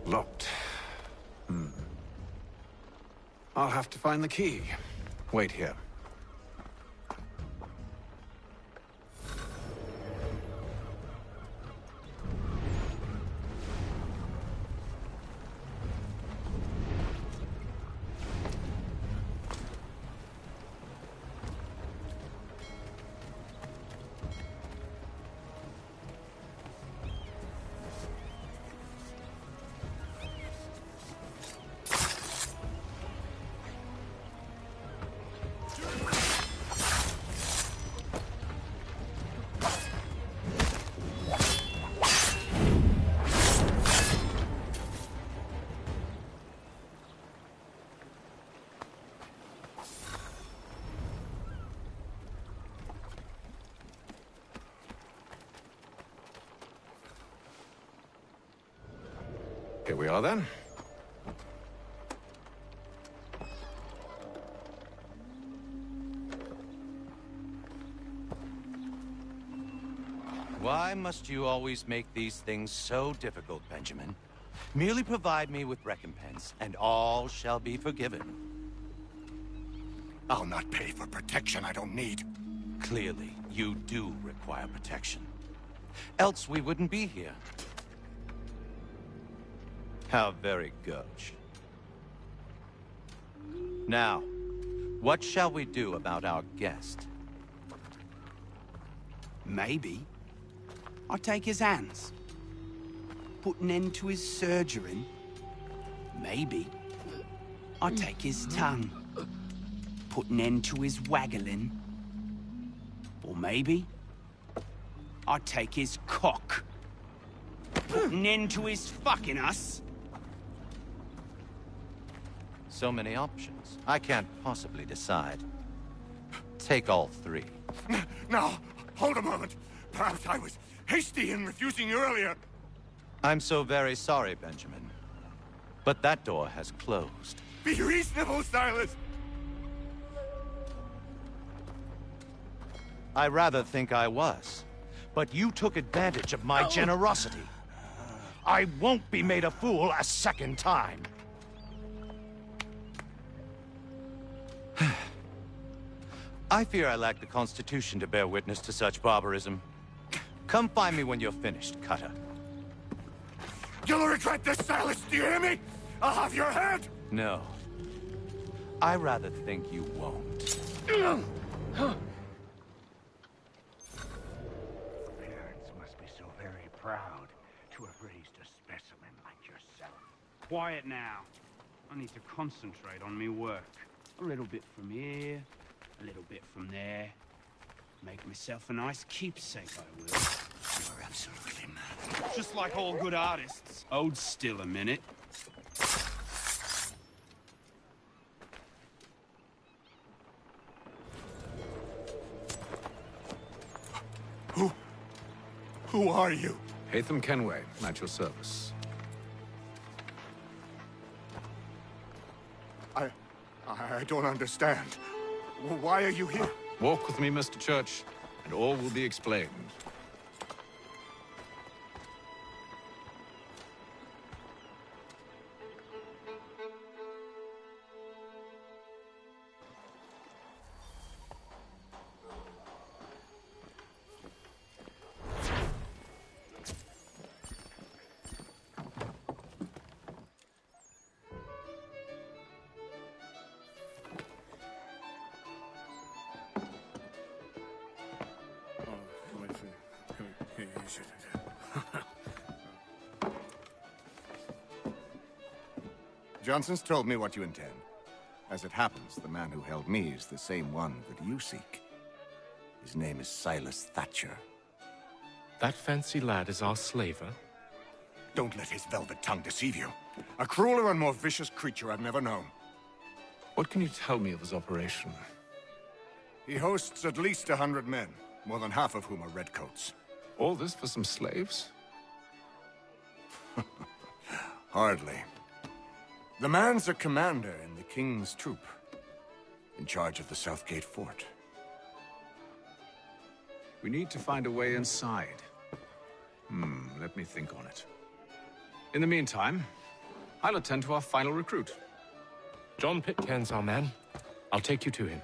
Locked. I'll have to find the key. Wait here. Here we are, then. Why must you always make these things so difficult, Benjamin? Merely provide me with recompense, and all shall be forgiven. I'll not pay for protection I don't need. Clearly, you do require protection. Else we wouldn't be here. How very gauche. Now, what shall we do about our guest? Maybe I'll take his hands. Put an end to his surgering. Maybe I'll take his tongue. Put an end to his waggling. Or maybe I'll take his cock. Put an end to his fucking us. So many options. I can't possibly decide. Take all three. Now, hold a moment. Perhaps I was hasty in refusing you earlier. I'm so very sorry, Benjamin. But that door has closed. Be reasonable, Silas! I rather think I was. But you took advantage of my generosity. I won't be made a fool a second time. I fear I lack the constitution to bear witness to such barbarism. Come find me when you're finished, Cutter. You'll regret this, Silas, do you hear me? I'll have your head! No. I rather think you won't. Parents must be so very proud to have raised a specimen like yourself. Quiet now. I need to concentrate on me work. A little bit from here, a little bit from there. Make myself a nice keepsake, I will. You're absolutely mad. Just like all good artists. Hold still a minute. Who are you? Hatham Kenway, at your service. I don't understand. Why are you here? Walk with me, Mr. Church, and all will be explained. Johnson's told me what you intend. As it happens, the man who held me is the same one that you seek. His name is Silas Thatcher. That fancy lad is our slaver? Don't let his velvet tongue deceive you. A crueler and more vicious creature I've never known. What can you tell me of his operation? He hosts at least 100 men, more than half of whom are redcoats. All this for some slaves? Hardly. The man's a commander in the King's troop, in charge of the Southgate Fort. We need to find a way inside. Let me think on it. In the meantime, I'll attend to our final recruit. John Pitcairn's our man. I'll take you to him.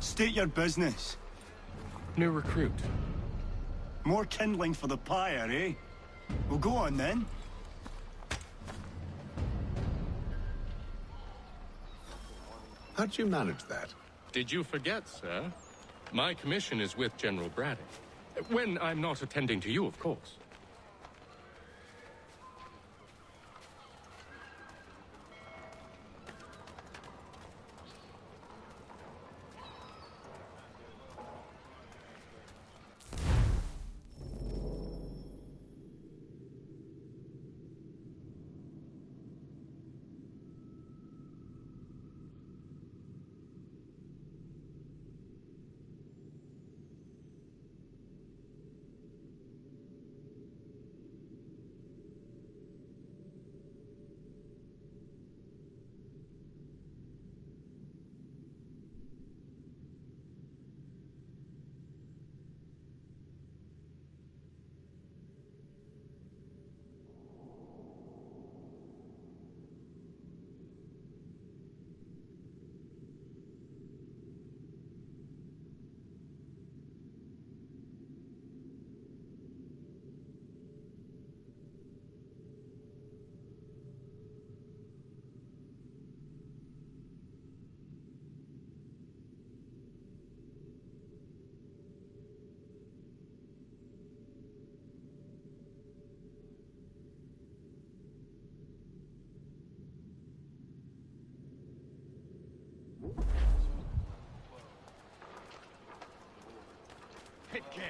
State your business. New recruit. More kindling for the pyre, eh? Well, go on then. How'd you manage that? Did you forget, sir? My commission is with General Braddock. When I'm not attending to you, of course.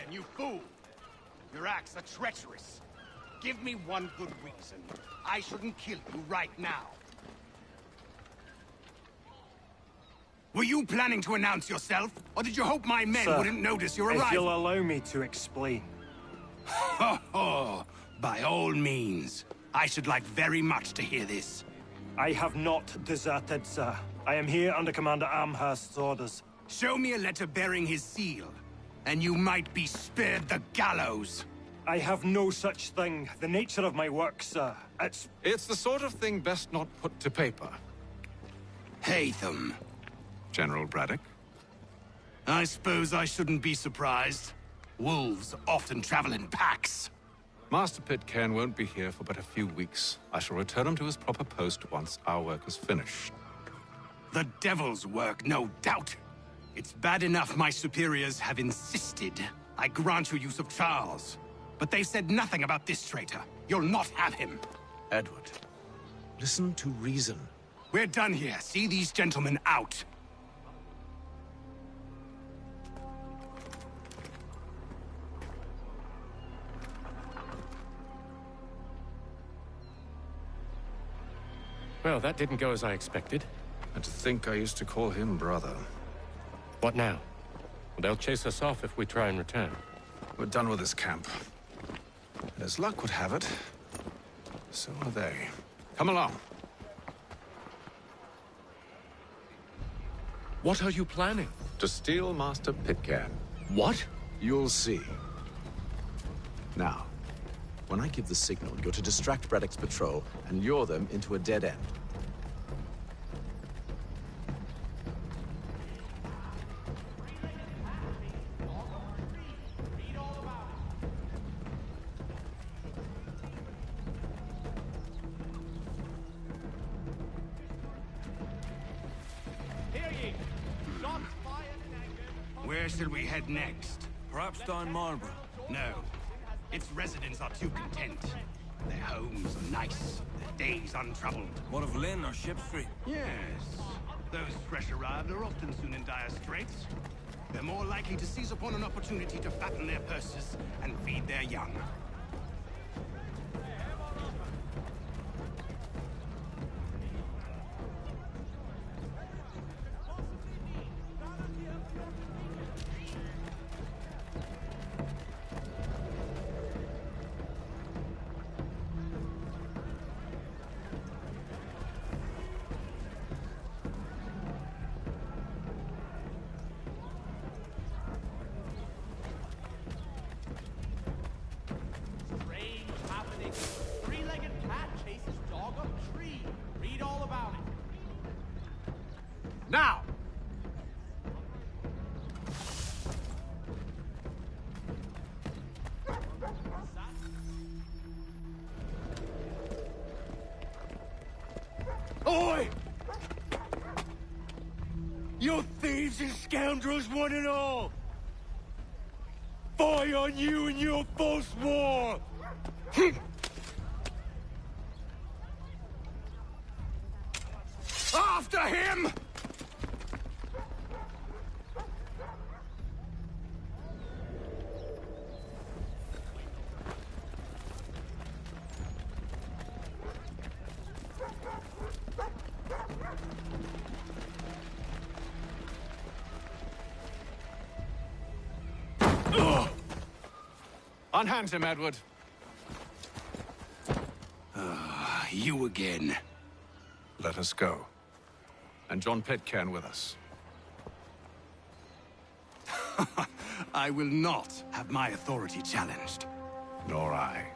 then, you fool! Your acts are treacherous. Give me one good reason. I shouldn't kill you right now. Were you planning to announce yourself? Or did you hope my men Sir, wouldn't notice your if arrival? you'll allow me to explain. Ho ho! By all means. I should like very much to hear this. I have not deserted, sir. I am here under Commander Amherst's orders. Show me a letter bearing his seal, and you might be spared the gallows. I have no such thing. The nature of my work, sir. It's the sort of thing best not put to paper. Hatham. General Braddock? I suppose I shouldn't be surprised. Wolves often travel in packs. Master Pitcairn won't be here for but a few weeks. I shall return him to his proper post once our work is finished. The devil's work, no doubt. It's bad enough my superiors have insisted I grant you use of Charles. But they've said nothing about this traitor. You'll not have him. Edward, listen to reason. We're done here. See these gentlemen out. Well, that didn't go as I expected. And to think I used to call him brother. What now? They'll chase us off if we try and return. We're done with this camp. And as luck would have it, so are they. Come along. What are you planning? To steal Master Pitcairn. What? You'll see. Now, when I give the signal, you're to distract Braddock's patrol and lure them into a dead end. Where shall we head next? Perhaps down Marlborough. No. Its residents are too content. Their homes are nice, their days untroubled. What of Lynn or Ship Street? Yes. Those fresh arrived are often soon in dire straits. They're more likely to seize upon an opportunity to fatten their purses and feed their young. Three-legged cat chases dog up tree. Read all about it. Now! Oi! You thieves and scoundrels, one and all! Fie on you and your false war! After him! Unhand him, Edward. You again. Let us go. And John Pitcairn with us. I will not have my authority challenged. Nor I.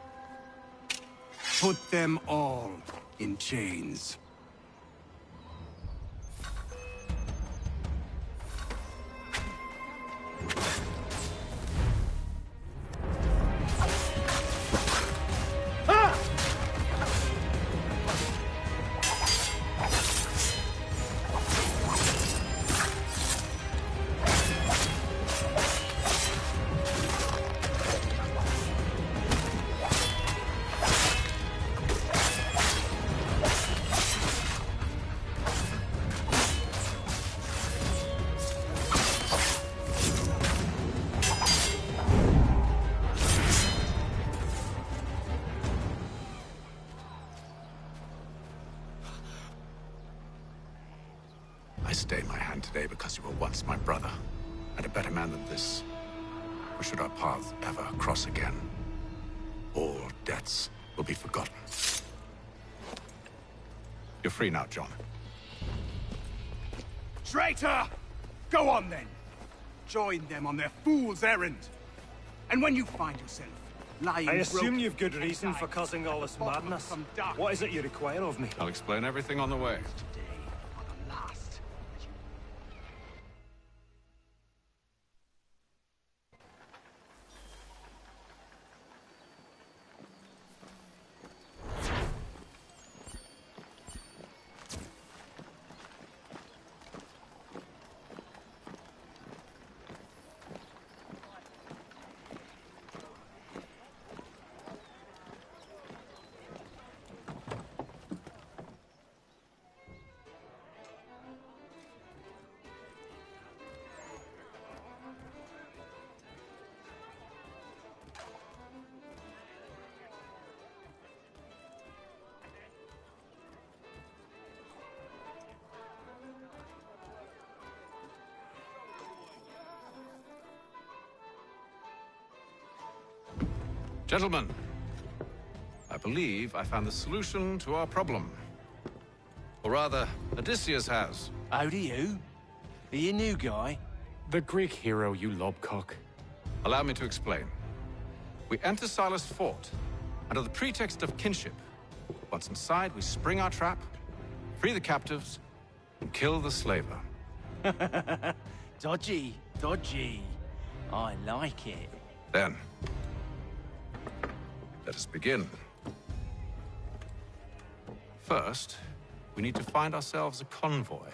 Put them all in chains. stay my hand today because you were once my brother, and a better man than this. Or should our paths ever cross again, all debts will be forgotten. You're free now, John. Traitor! Go on, then. Join them on their fool's errand. And when you find yourself lying I assume broken you've good reason for causing all this madness. What is it you require of me? I'll explain everything on the way. Gentlemen, I believe I found the solution to our problem. Or rather, Odysseus has. How do you? Are you a new guy? The Greek hero, you lobcock. Allow me to explain. We enter Silas' fort, under the pretext of kinship. Once inside, we spring our trap, free the captives, and kill the slaver. Dodgy, dodgy. I like it. Then, let us begin. First, we need to find ourselves a convoy.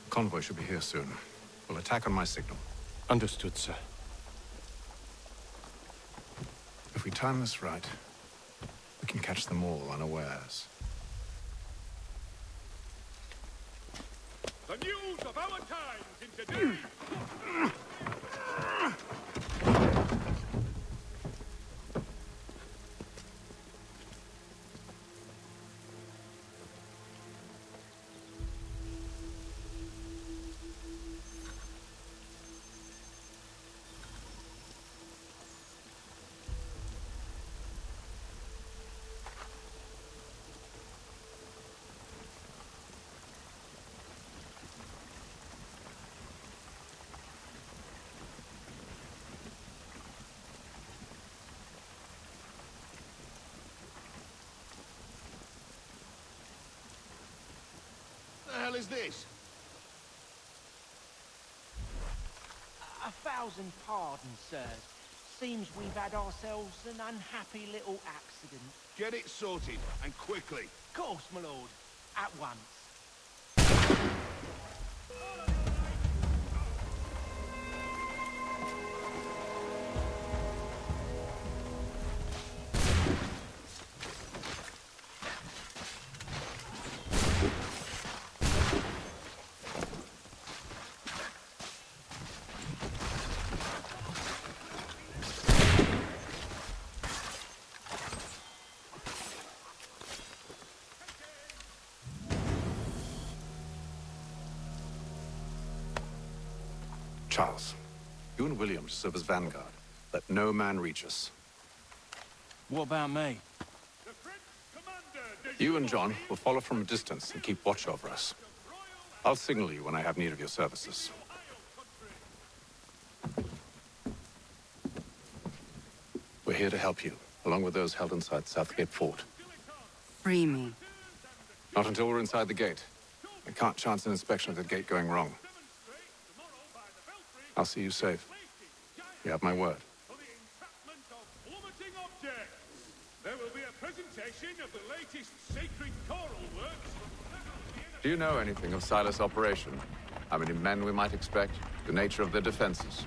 Convoy should be here soon. We'll attack on my signal. Understood, sir. If we time this right, we can catch them all unawares. The news of our times in today. The hell is this? 1,000 pardons, sirs. Seems we've had ourselves an unhappy little accident. Get it sorted, and quickly. Of course, my lord. At once. Charles, you and William serve as vanguard. Let no man reach us. What about me? You and John will follow from a distance and keep watch over us. I'll signal you when I have need of your services. We're here to help you, along with those held inside Southgate Fort. Free me. Not until we're inside the gate. I can't chance an inspection of the gate going wrong. I'll see you safe. You have my word. There will be a presentation of the latest sacred choral works from Do you know anything of Silas' operation? How many men we might expect? The nature of their defenses?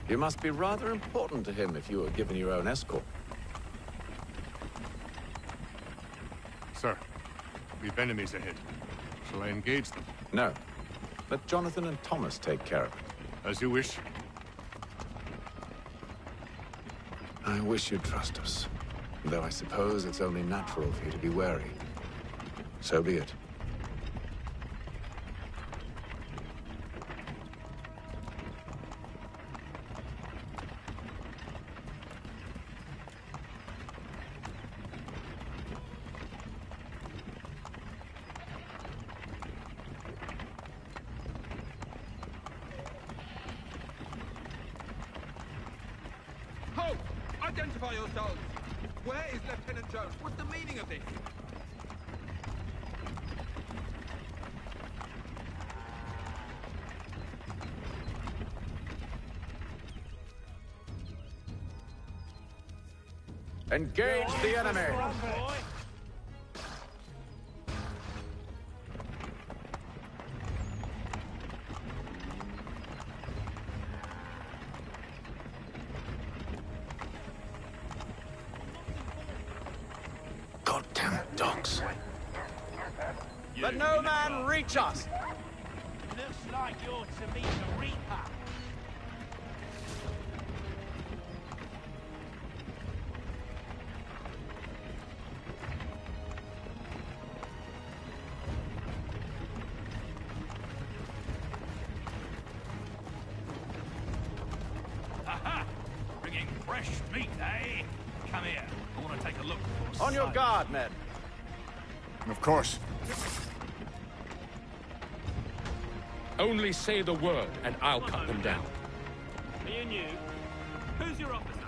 You must be rather important to him if you were given your own escort. Sir, we've enemies ahead. Shall I engage them? No. Let Jonathan and Thomas take care of it. As you wish. I wish you'd trust us. Though I suppose it's only natural for you to be wary. So be it. Halt! Identify yourselves! Where is Lieutenant Jones? What's the meaning of this? Engage the enemy! Goddamn dogs. Let no man reach us! Looks like you're to meet the Reaper. Aha! Bringing fresh meat, eh? Come here. I want to take a look. On your guard, men. Of course. Only say the word, and I'll cut them down. Me and you. Who's your officer?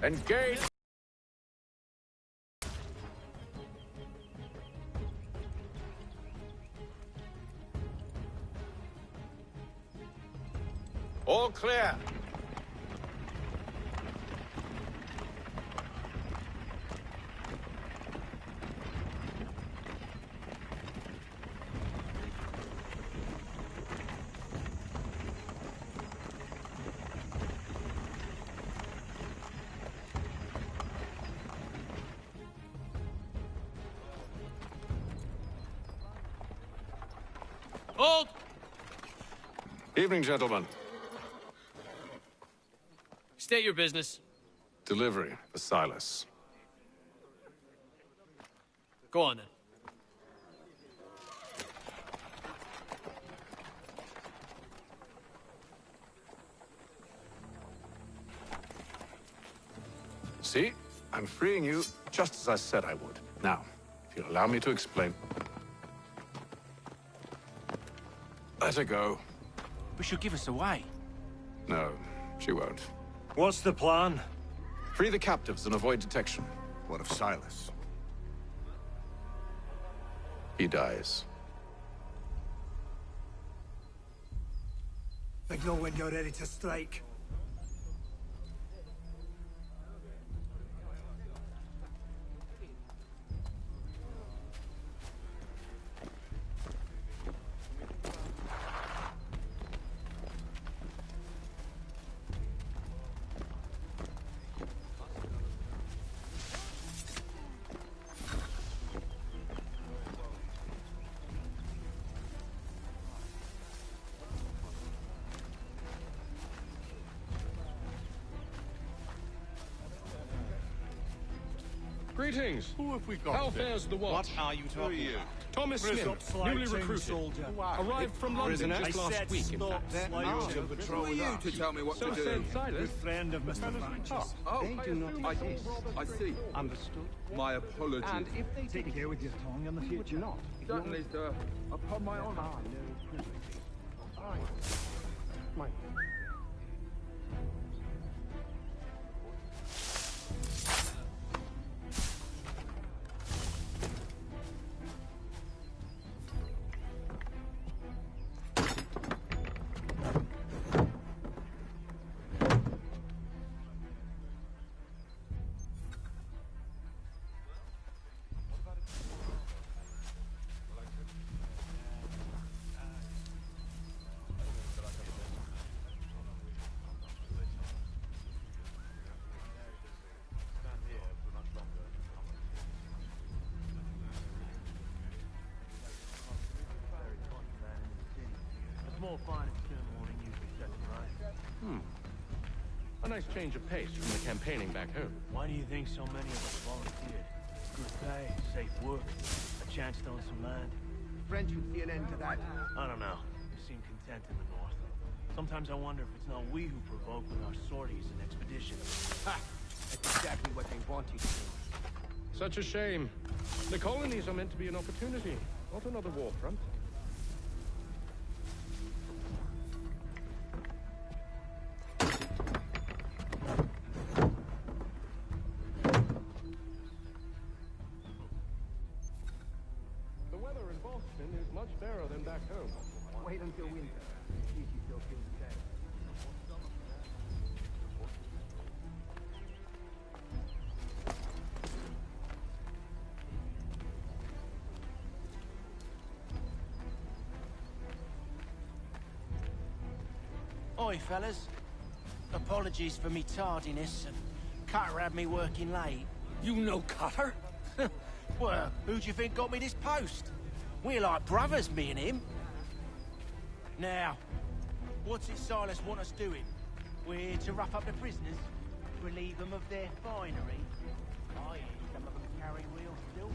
Engage! All clear. Hold! Evening, gentlemen. State your business. Delivery for Silas. Go on, then. See? I'm freeing you just as I said I would. Now, if you'll allow me to explain. Let her go. But she'll give us away. No, she won't. What's the plan? Free the captives and avoid detection. What of Silas? He dies. Signal when you're ready to strike. Greetings. Who have we got How there? fares the watch? What are you talking about? Thomas Smith, newly recruited. Arrived from London just last week, in fact. Who are you to tell me what So to do? said Silas. Good friend of Mr. Branches. Oh, They do not exist. I see. Understood? My apologies. And if they take care with your tongue in the future, not. Certainly, sir. Upon my honor. more fine and turmoil than usually sets them right. A nice change of pace from the campaigning back home. Why do you think so many of us volunteered? Good pay, safe work, a chance to own some land. The French would see an end to that. I don't know. We seem content in the north. Sometimes I wonder if it's not we who provoke with our sorties and expeditions. Ha! That's exactly what they wanted to do. Such a shame. The colonies are meant to be an opportunity, not another war front. The weather in Boston is much fairer than back home. Wait until winter. See if you still feel the same. Oi, fellas. Apologies for me tardiness. Cutter had me working late. You know Cutter? Well, who do you think got me this post? We're like brothers, me and him. Now, what's it Silas want us doing? We're here to rough up the prisoners, relieve them of their finery. I hear some of them carry real silver.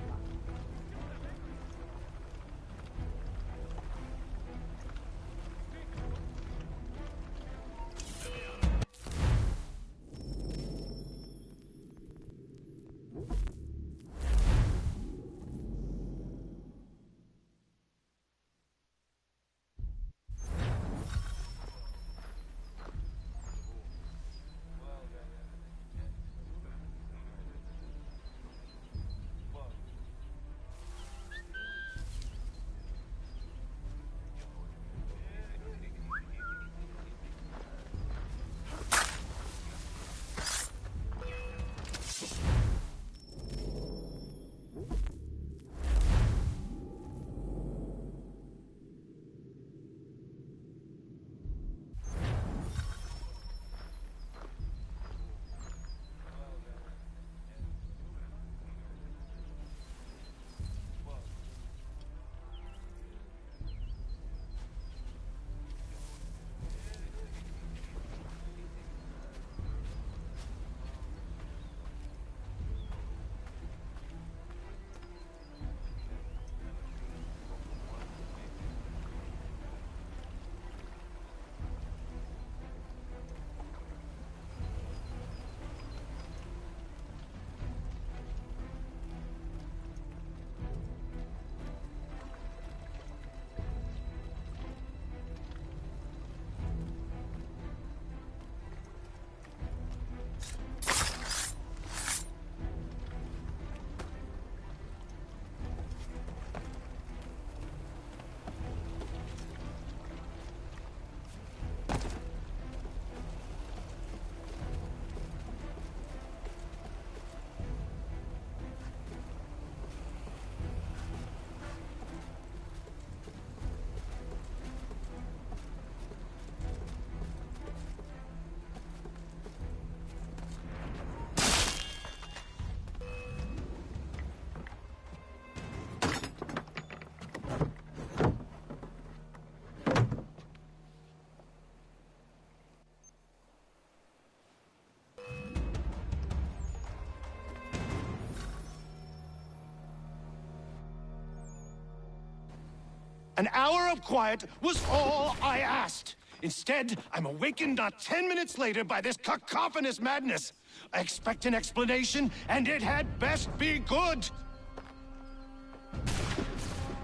An hour of quiet was all I asked. Instead, I'm awakened not 10 minutes later by this cacophonous madness. I expect an explanation, and it had best be good.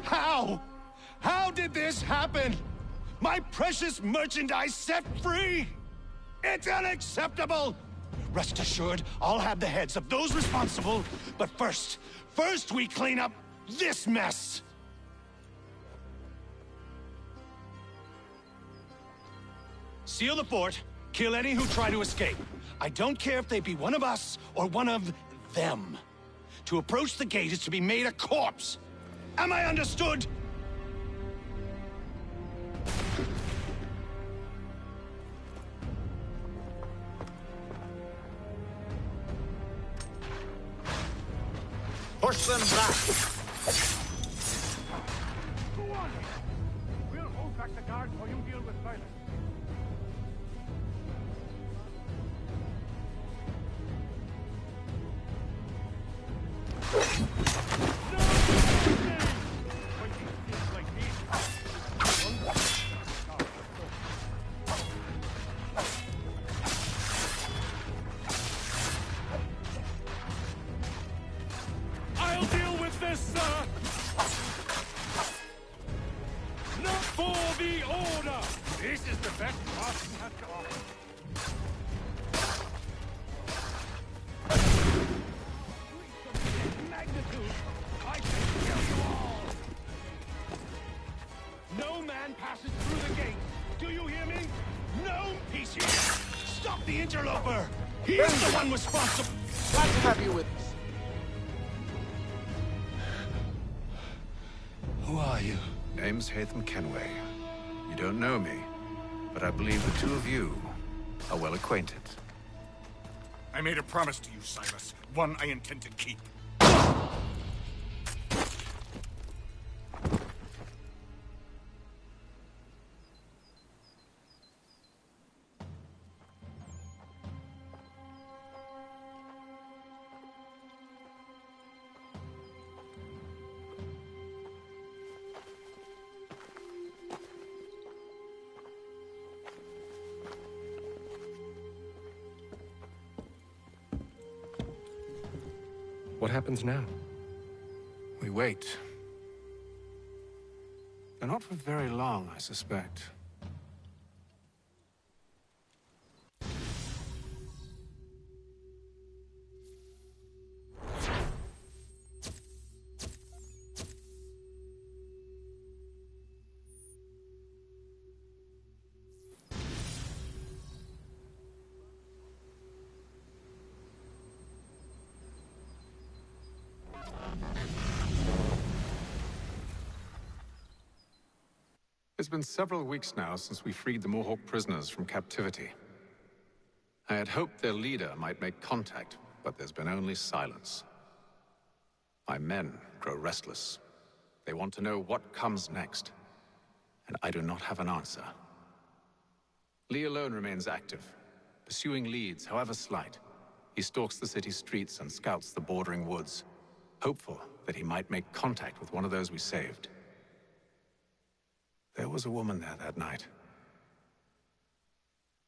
How? How did this happen? My precious merchandise set free! It's unacceptable! Rest assured, I'll have the heads of those responsible, but first we clean up this mess! Seal the fort, kill any who try to escape. I don't care if they be one of us or one of them. To approach the gate is to be made a corpse. Am I understood? Push them back! Go on! We'll hold back the guards Alright, so you deal with Silas. I'll deal with this, sir! Not for the order! This is the best Boston has to offer. Magnitude! I can kill you all! No man passes through the gate! Do you hear me? No pieces! Stop the interloper! He's the one responsible! Glad to have you with us. Who are you? Name's Hatham Kenway. You don't know me, but I believe the two of you are well acquainted. I made a promise to you, Silas. One I intend to keep. What happens now? We wait. And not for very long, I suspect. It's been several weeks now since we freed the Mohawk prisoners from captivity. I had hoped their leader might make contact, but there's been only silence. My men grow restless. They want to know what comes next, and I do not have an answer. Lee alone remains active, pursuing leads, however slight. He stalks the city streets and scouts the bordering woods, hopeful that he might make contact with one of those we saved. There was a woman there that night.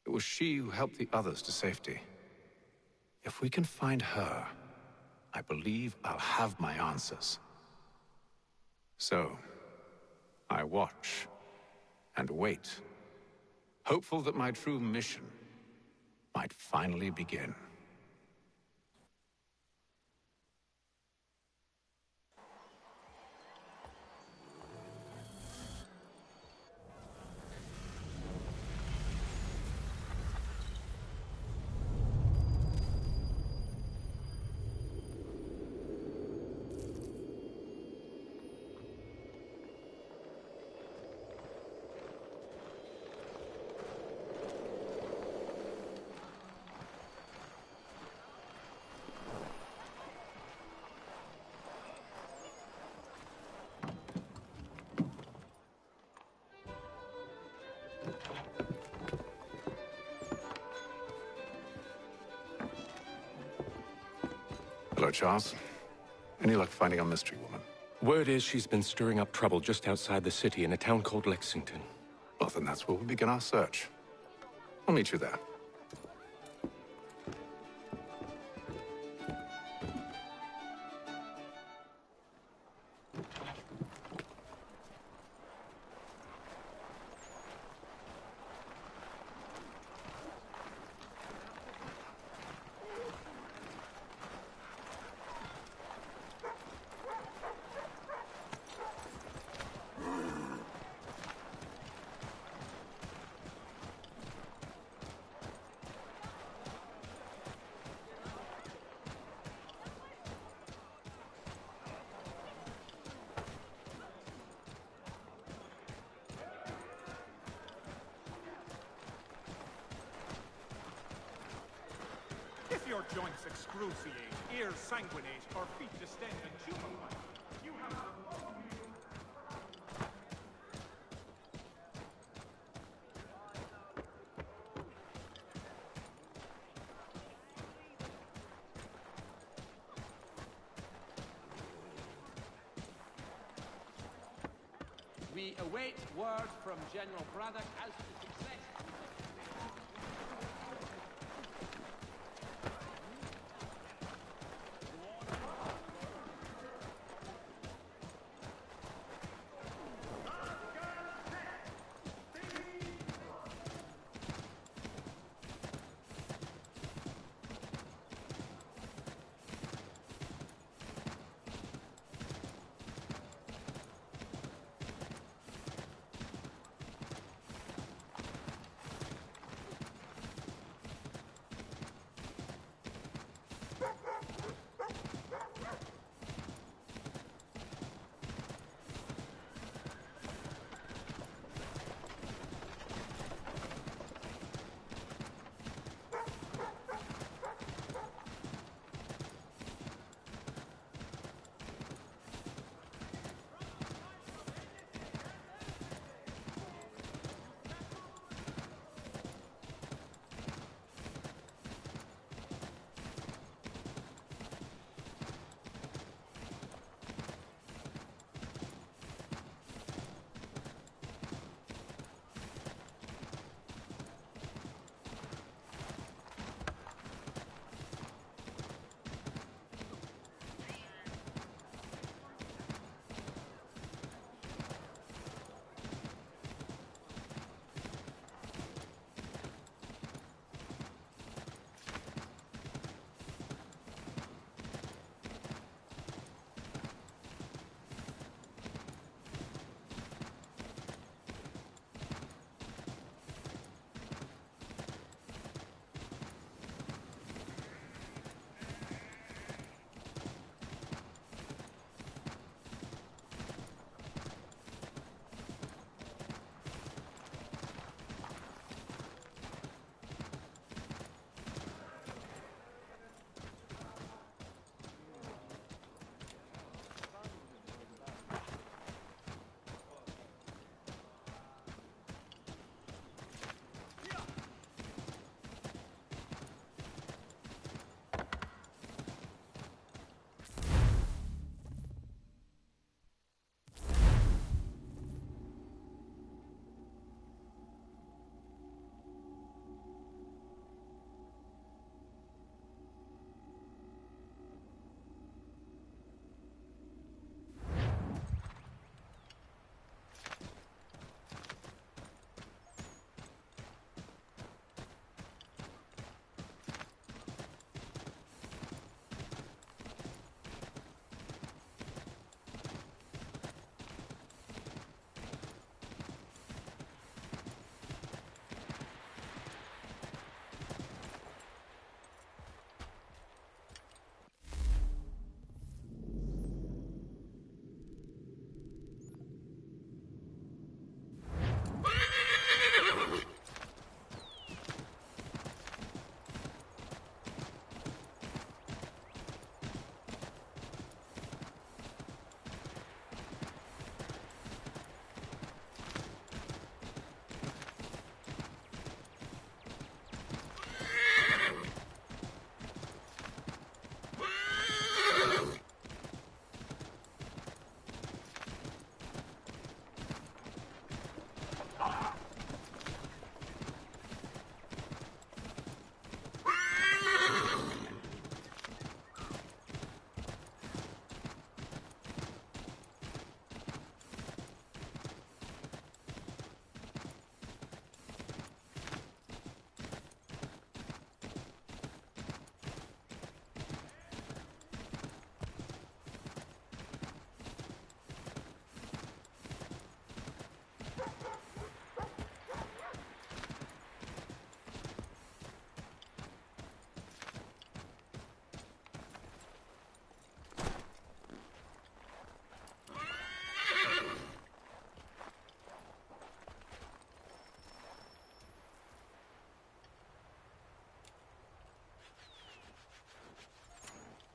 It was she who helped the others to safety. If we can find her, I believe I'll have my answers. So, I watch and wait, hopeful that my true mission might finally begin. Hello, Charles. Any luck finding our mystery woman? Word is she's been stirring up trouble just outside the city in a town called Lexington. Well, then that's where we'll begin our search. I'll meet you there. If your joints excruciate, ears sanguinate, or feet distend and tumefy, you have... We await word from General Braddock as to success.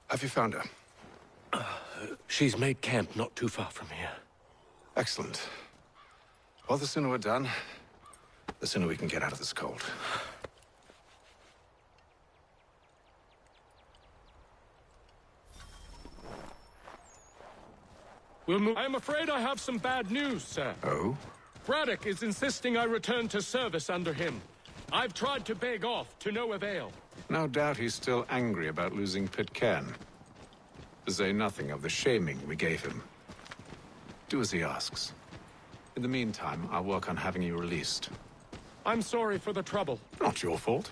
Have you found her? She's made camp not too far from here. Excellent. Well, the sooner we're done, the sooner we can get out of this cold. We'll move. I am afraid I have some bad news, sir. Oh? Braddock is insisting I return to service under him. I've tried to beg off, to no avail. No doubt he's still angry about losing Pitcairn. To say nothing of the shaming we gave him. Do as he asks. In the meantime, I'll work on having you released. I'm sorry for the trouble. Not your fault.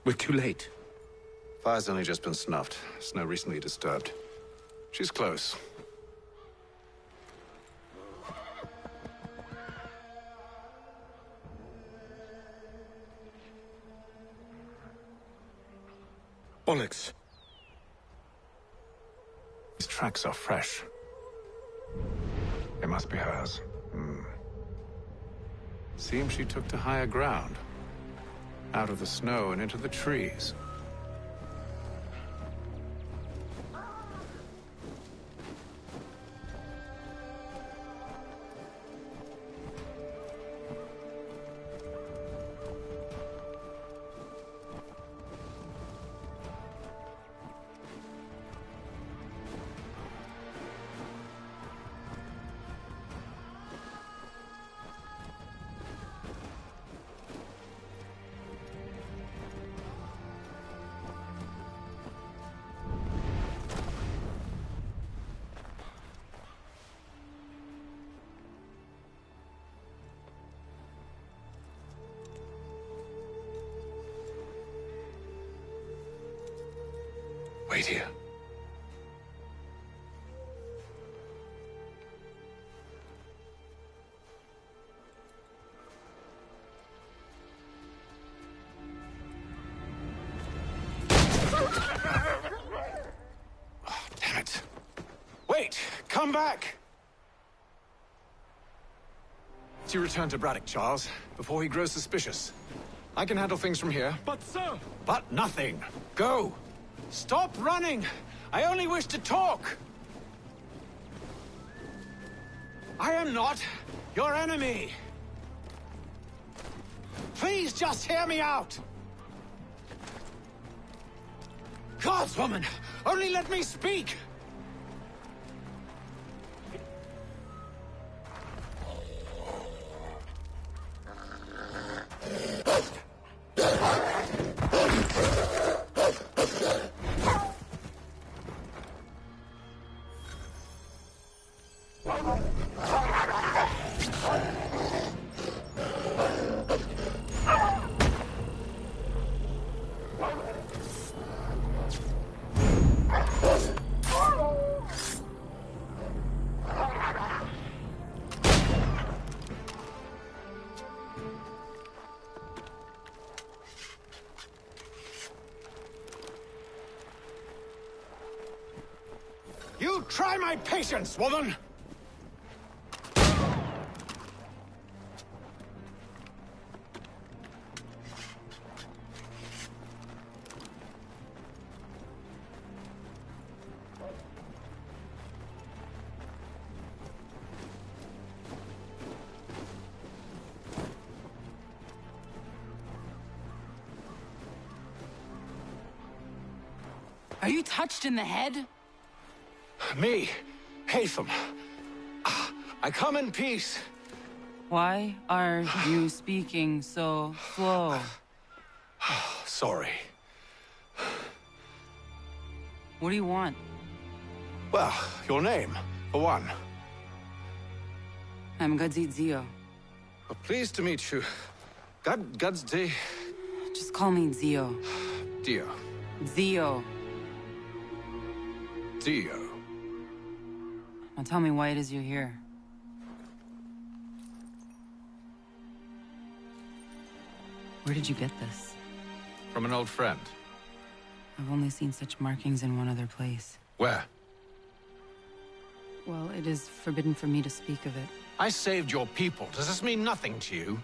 We're too late. Fire's only just been snuffed. Snow recently disturbed. She's close. Bollocks. These tracks are fresh. They must be hers. Seems she took to higher ground. Out of the snow and into the trees. Wait here. Damn it. Wait! Come back! You return to Braddock, Charles, before he grows suspicious. I can handle things from here. But, sir! But nothing. Go! Stop running! I only wish to talk! I am not your enemy! Please just hear me out! Gods, woman! Only let me speak! You try my patience, woman! Are you touched in the head? Me, Hatham. I come in peace. Why are you speaking so slow? Sorry. What do you want? Well, your name, for one. I'm Gadzit Zio. Well, pleased to meet you. Gadsdi. Just call me Zio. Dio. Zio. Dio. Now tell me why it is you're here. Where did you get this? From an old friend. I've only seen such markings in one other place. Where? Well, it is forbidden for me to speak of it. I saved your people. Does this mean nothing to you?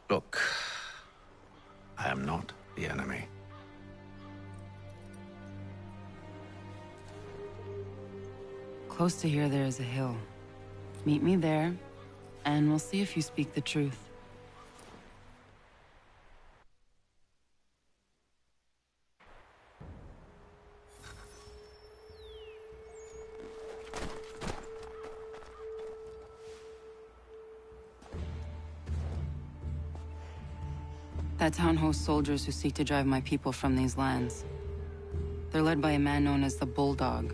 Look, I am not the enemy. Close to here, there is a hill. Meet me there, and we'll see if you speak the truth. That town hosts soldiers who seek to drive my people from these lands. They're led by a man known as the Bulldog.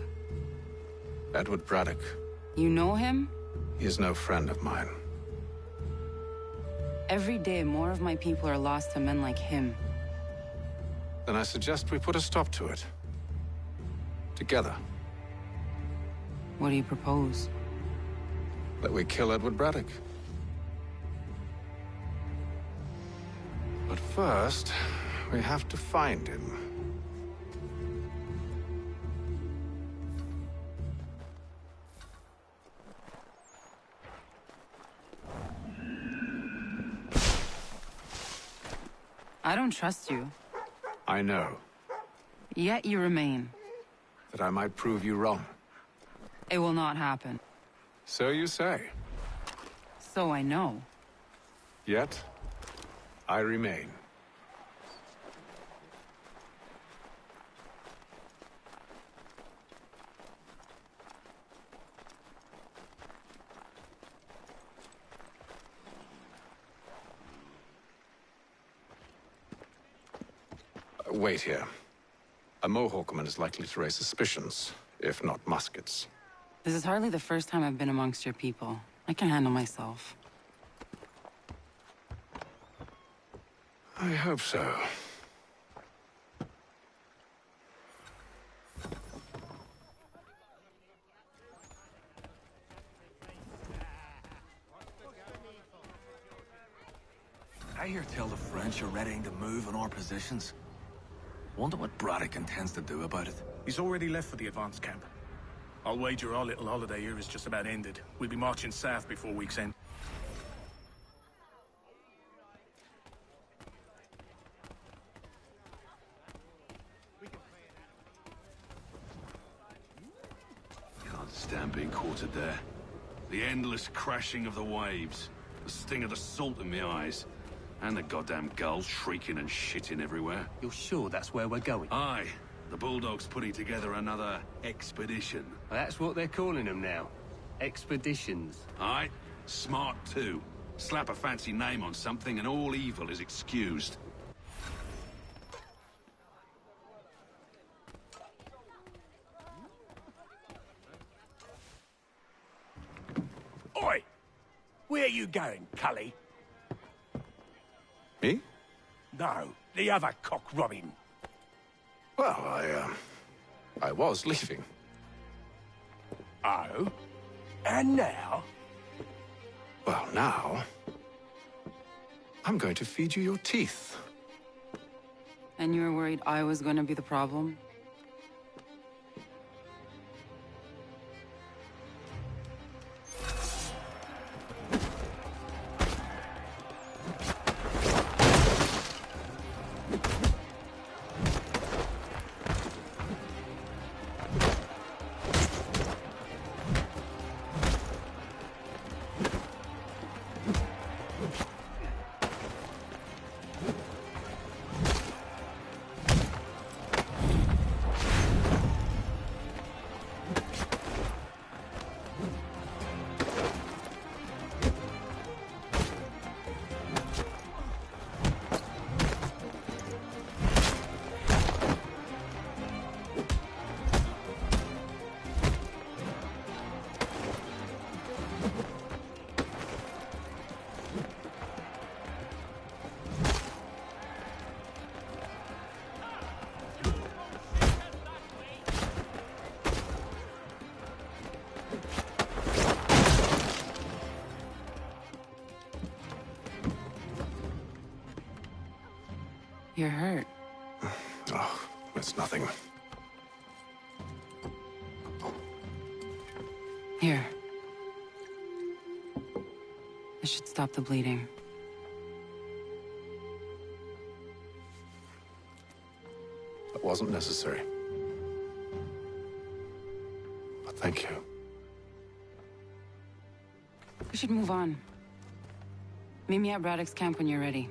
Edward Braddock. You know him? He is no friend of mine. Every day, more of my people are lost to men like him. Then I suggest we put a stop to it. Together. What do you propose? That we kill Edward Braddock. But first, we have to find him. I don't trust you. I know. Yet you remain. That I might prove you wrong. It will not happen. So you say. So I know. Yet, I remain. Wait here. A Mohawkman is likely to raise suspicions, if not muskets. This is hardly the first time I've been amongst your people. I can handle myself. I hope so. I hear tell the French are readying to move on our positions. Wonder what Braddock intends to do about it. He's already left for the advance camp. I'll wager our little holiday here is just about ended. We'll be marching south before week's end. Can't stand being quartered there. The endless crashing of the waves. The sting of the salt in my eyes. And the goddamn gulls shrieking and shitting everywhere. You're sure that's where we're going? Aye. The Bulldog's putting together another expedition. Well, that's what they're calling them now. Expeditions. Aye. Smart too. Slap a fancy name on something and all evil is excused. Oi! Where you going, Cully? Me? No, the other cock Robin. Well, I was leaving. Oh? And now? Well, now... I'm going to feed you your teeth. And you were worried I was going to be the problem? You're hurt. Oh, it's nothing. Here. This should stop the bleeding. That wasn't necessary. But thank you. should move on. Meet me at Braddock's camp when you're ready.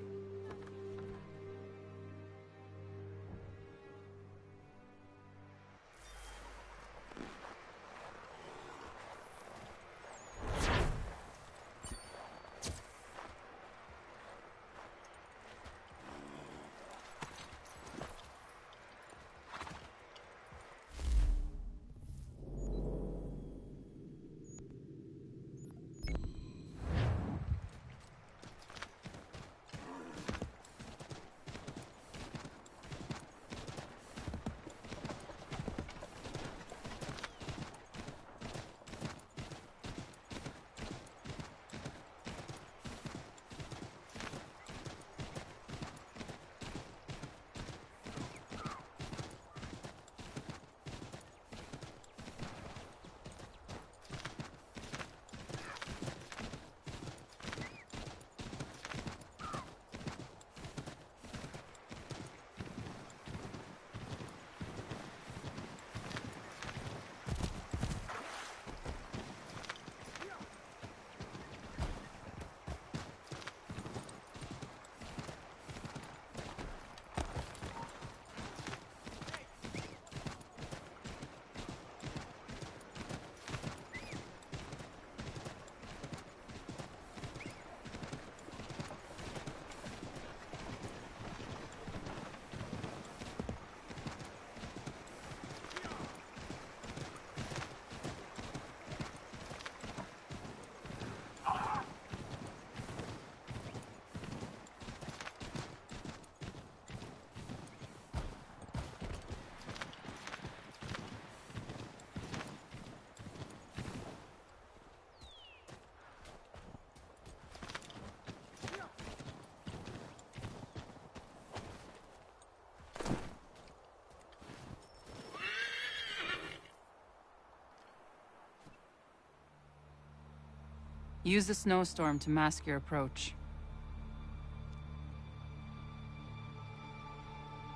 Use the snowstorm to mask your approach.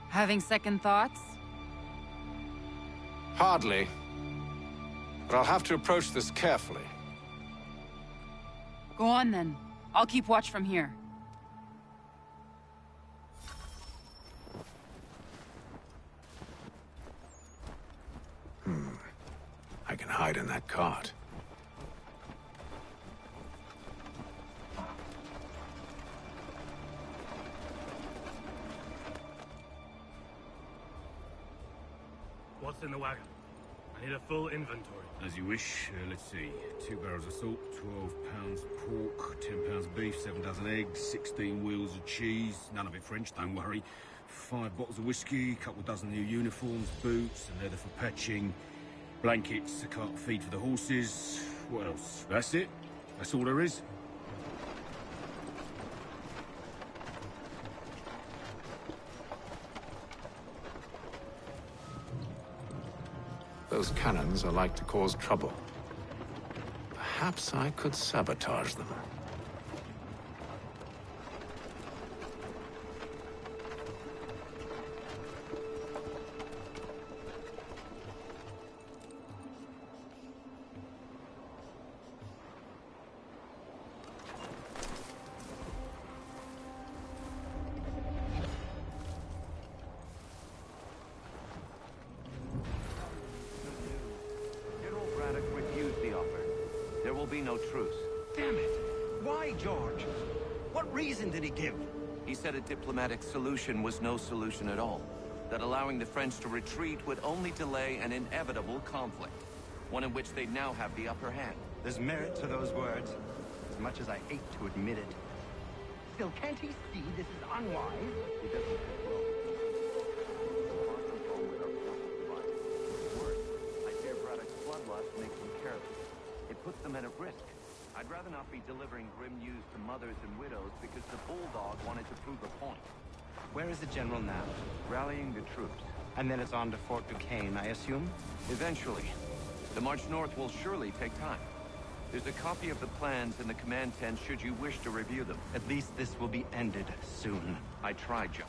Having second thoughts? Hardly. But I'll have to approach this carefully. Go on then. I'll keep watch from here. I can hide in that cart. What's in the wagon? I need a full inventory. As you wish. Let's see. 2 barrels of salt, 12 pounds pork, 10 pounds beef, 7 dozen eggs, 16 wheels of cheese. None of it French, don't worry. 5 bottles of whiskey, a couple of dozen new uniforms, boots, and leather for patching, blankets, a cart of feed for the horses. What else? That's it? That's all there is? Those cannons are like to cause trouble. Perhaps I could sabotage them. General Braddock refused the offer. There will be no truce. Damn it! Why, George? What reason did he give? He said a diplomatic solution was no solution at all. That allowing the French to retreat would only delay an inevitable conflict. One in which they'd now have the upper hand. There's merit to those words, as much as I hate to admit it. Still, can't he see this is unwise? He doesn't think well. Far from home with our forces divided. Worse, I fear Braddock's bloodlust makes them careless. It puts the men at risk. I'd rather not be delivering grim news to mothers and widows because the bulldog wanted to prove a point. Where is the general now? Rallying the troops. And then it's on to Fort Duquesne, I assume? Eventually. The march north will surely take time. There's a copy of the plans in the command tent should you wish to review them. At least this will be ended soon. I tried, John.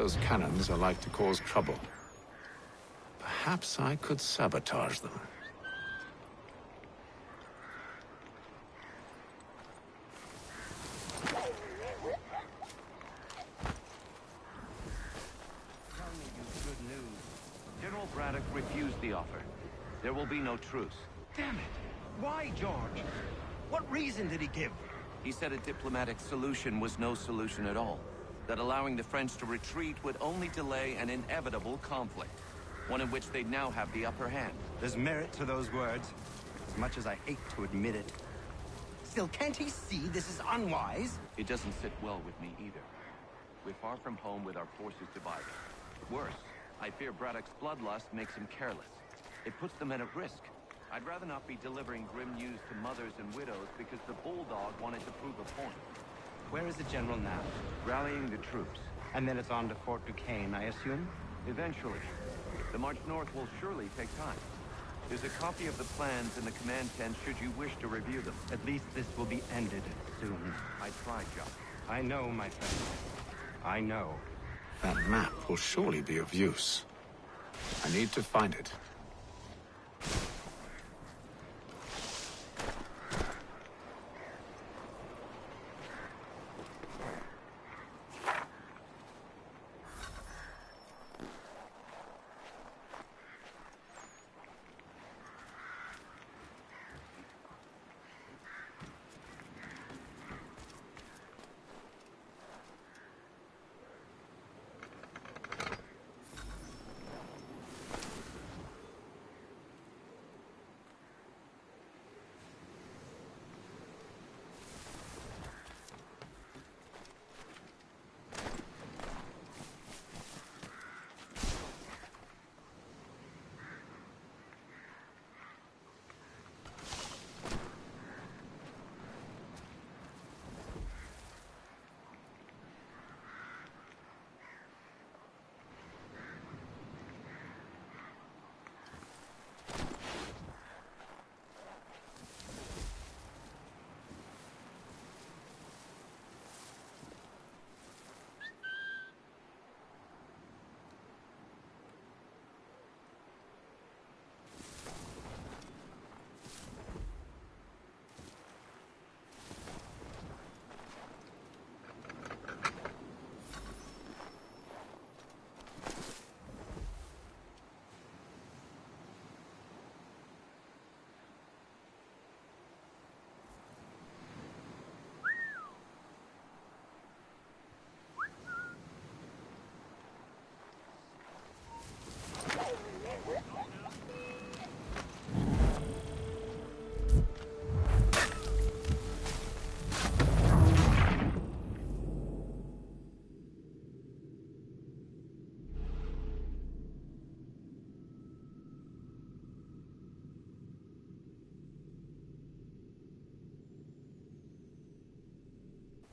Those cannons are like to cause trouble. Perhaps I could sabotage them. Tell me you good news. General Braddock refused the offer. There will be no truce. Damn it! Why, George? What reason did he give? He said a diplomatic solution was no solution at all. That allowing the French to retreat would only delay an inevitable conflict. One in which they'd now have the upper hand. There's merit to those words, as much as I hate to admit it. Still, can't he see this is unwise? It doesn't sit well with me either. We're far from home with our forces divided. Worse, I fear Braddock's bloodlust makes him careless. It puts the men at risk. I'd rather not be delivering grim news to mothers and widows because the bulldog wanted to prove a point. Where is the general now? Rallying the troops. And then it's on to Fort Duquesne, I assume? Eventually. The march north will surely take time. There's a copy of the plans in the command tent should you wish to review them. At least this will be ended soon. I tried, Jock. I know, my friend. I know. That map will surely be of use. I need to find it.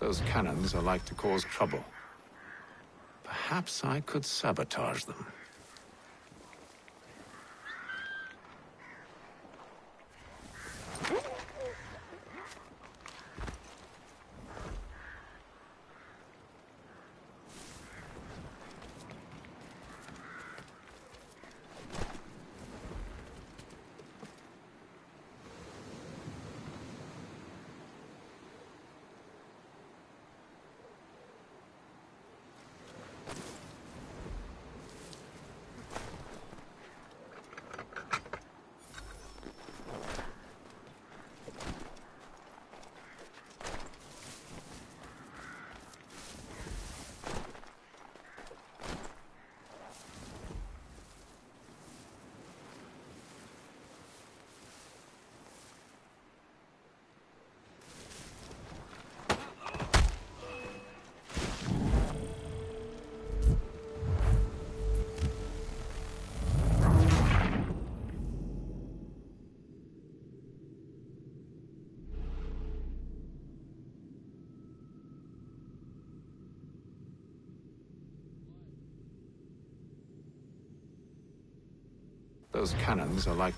Those cannons are like to cause trouble. Perhaps I could sabotage them. Those cannons are like...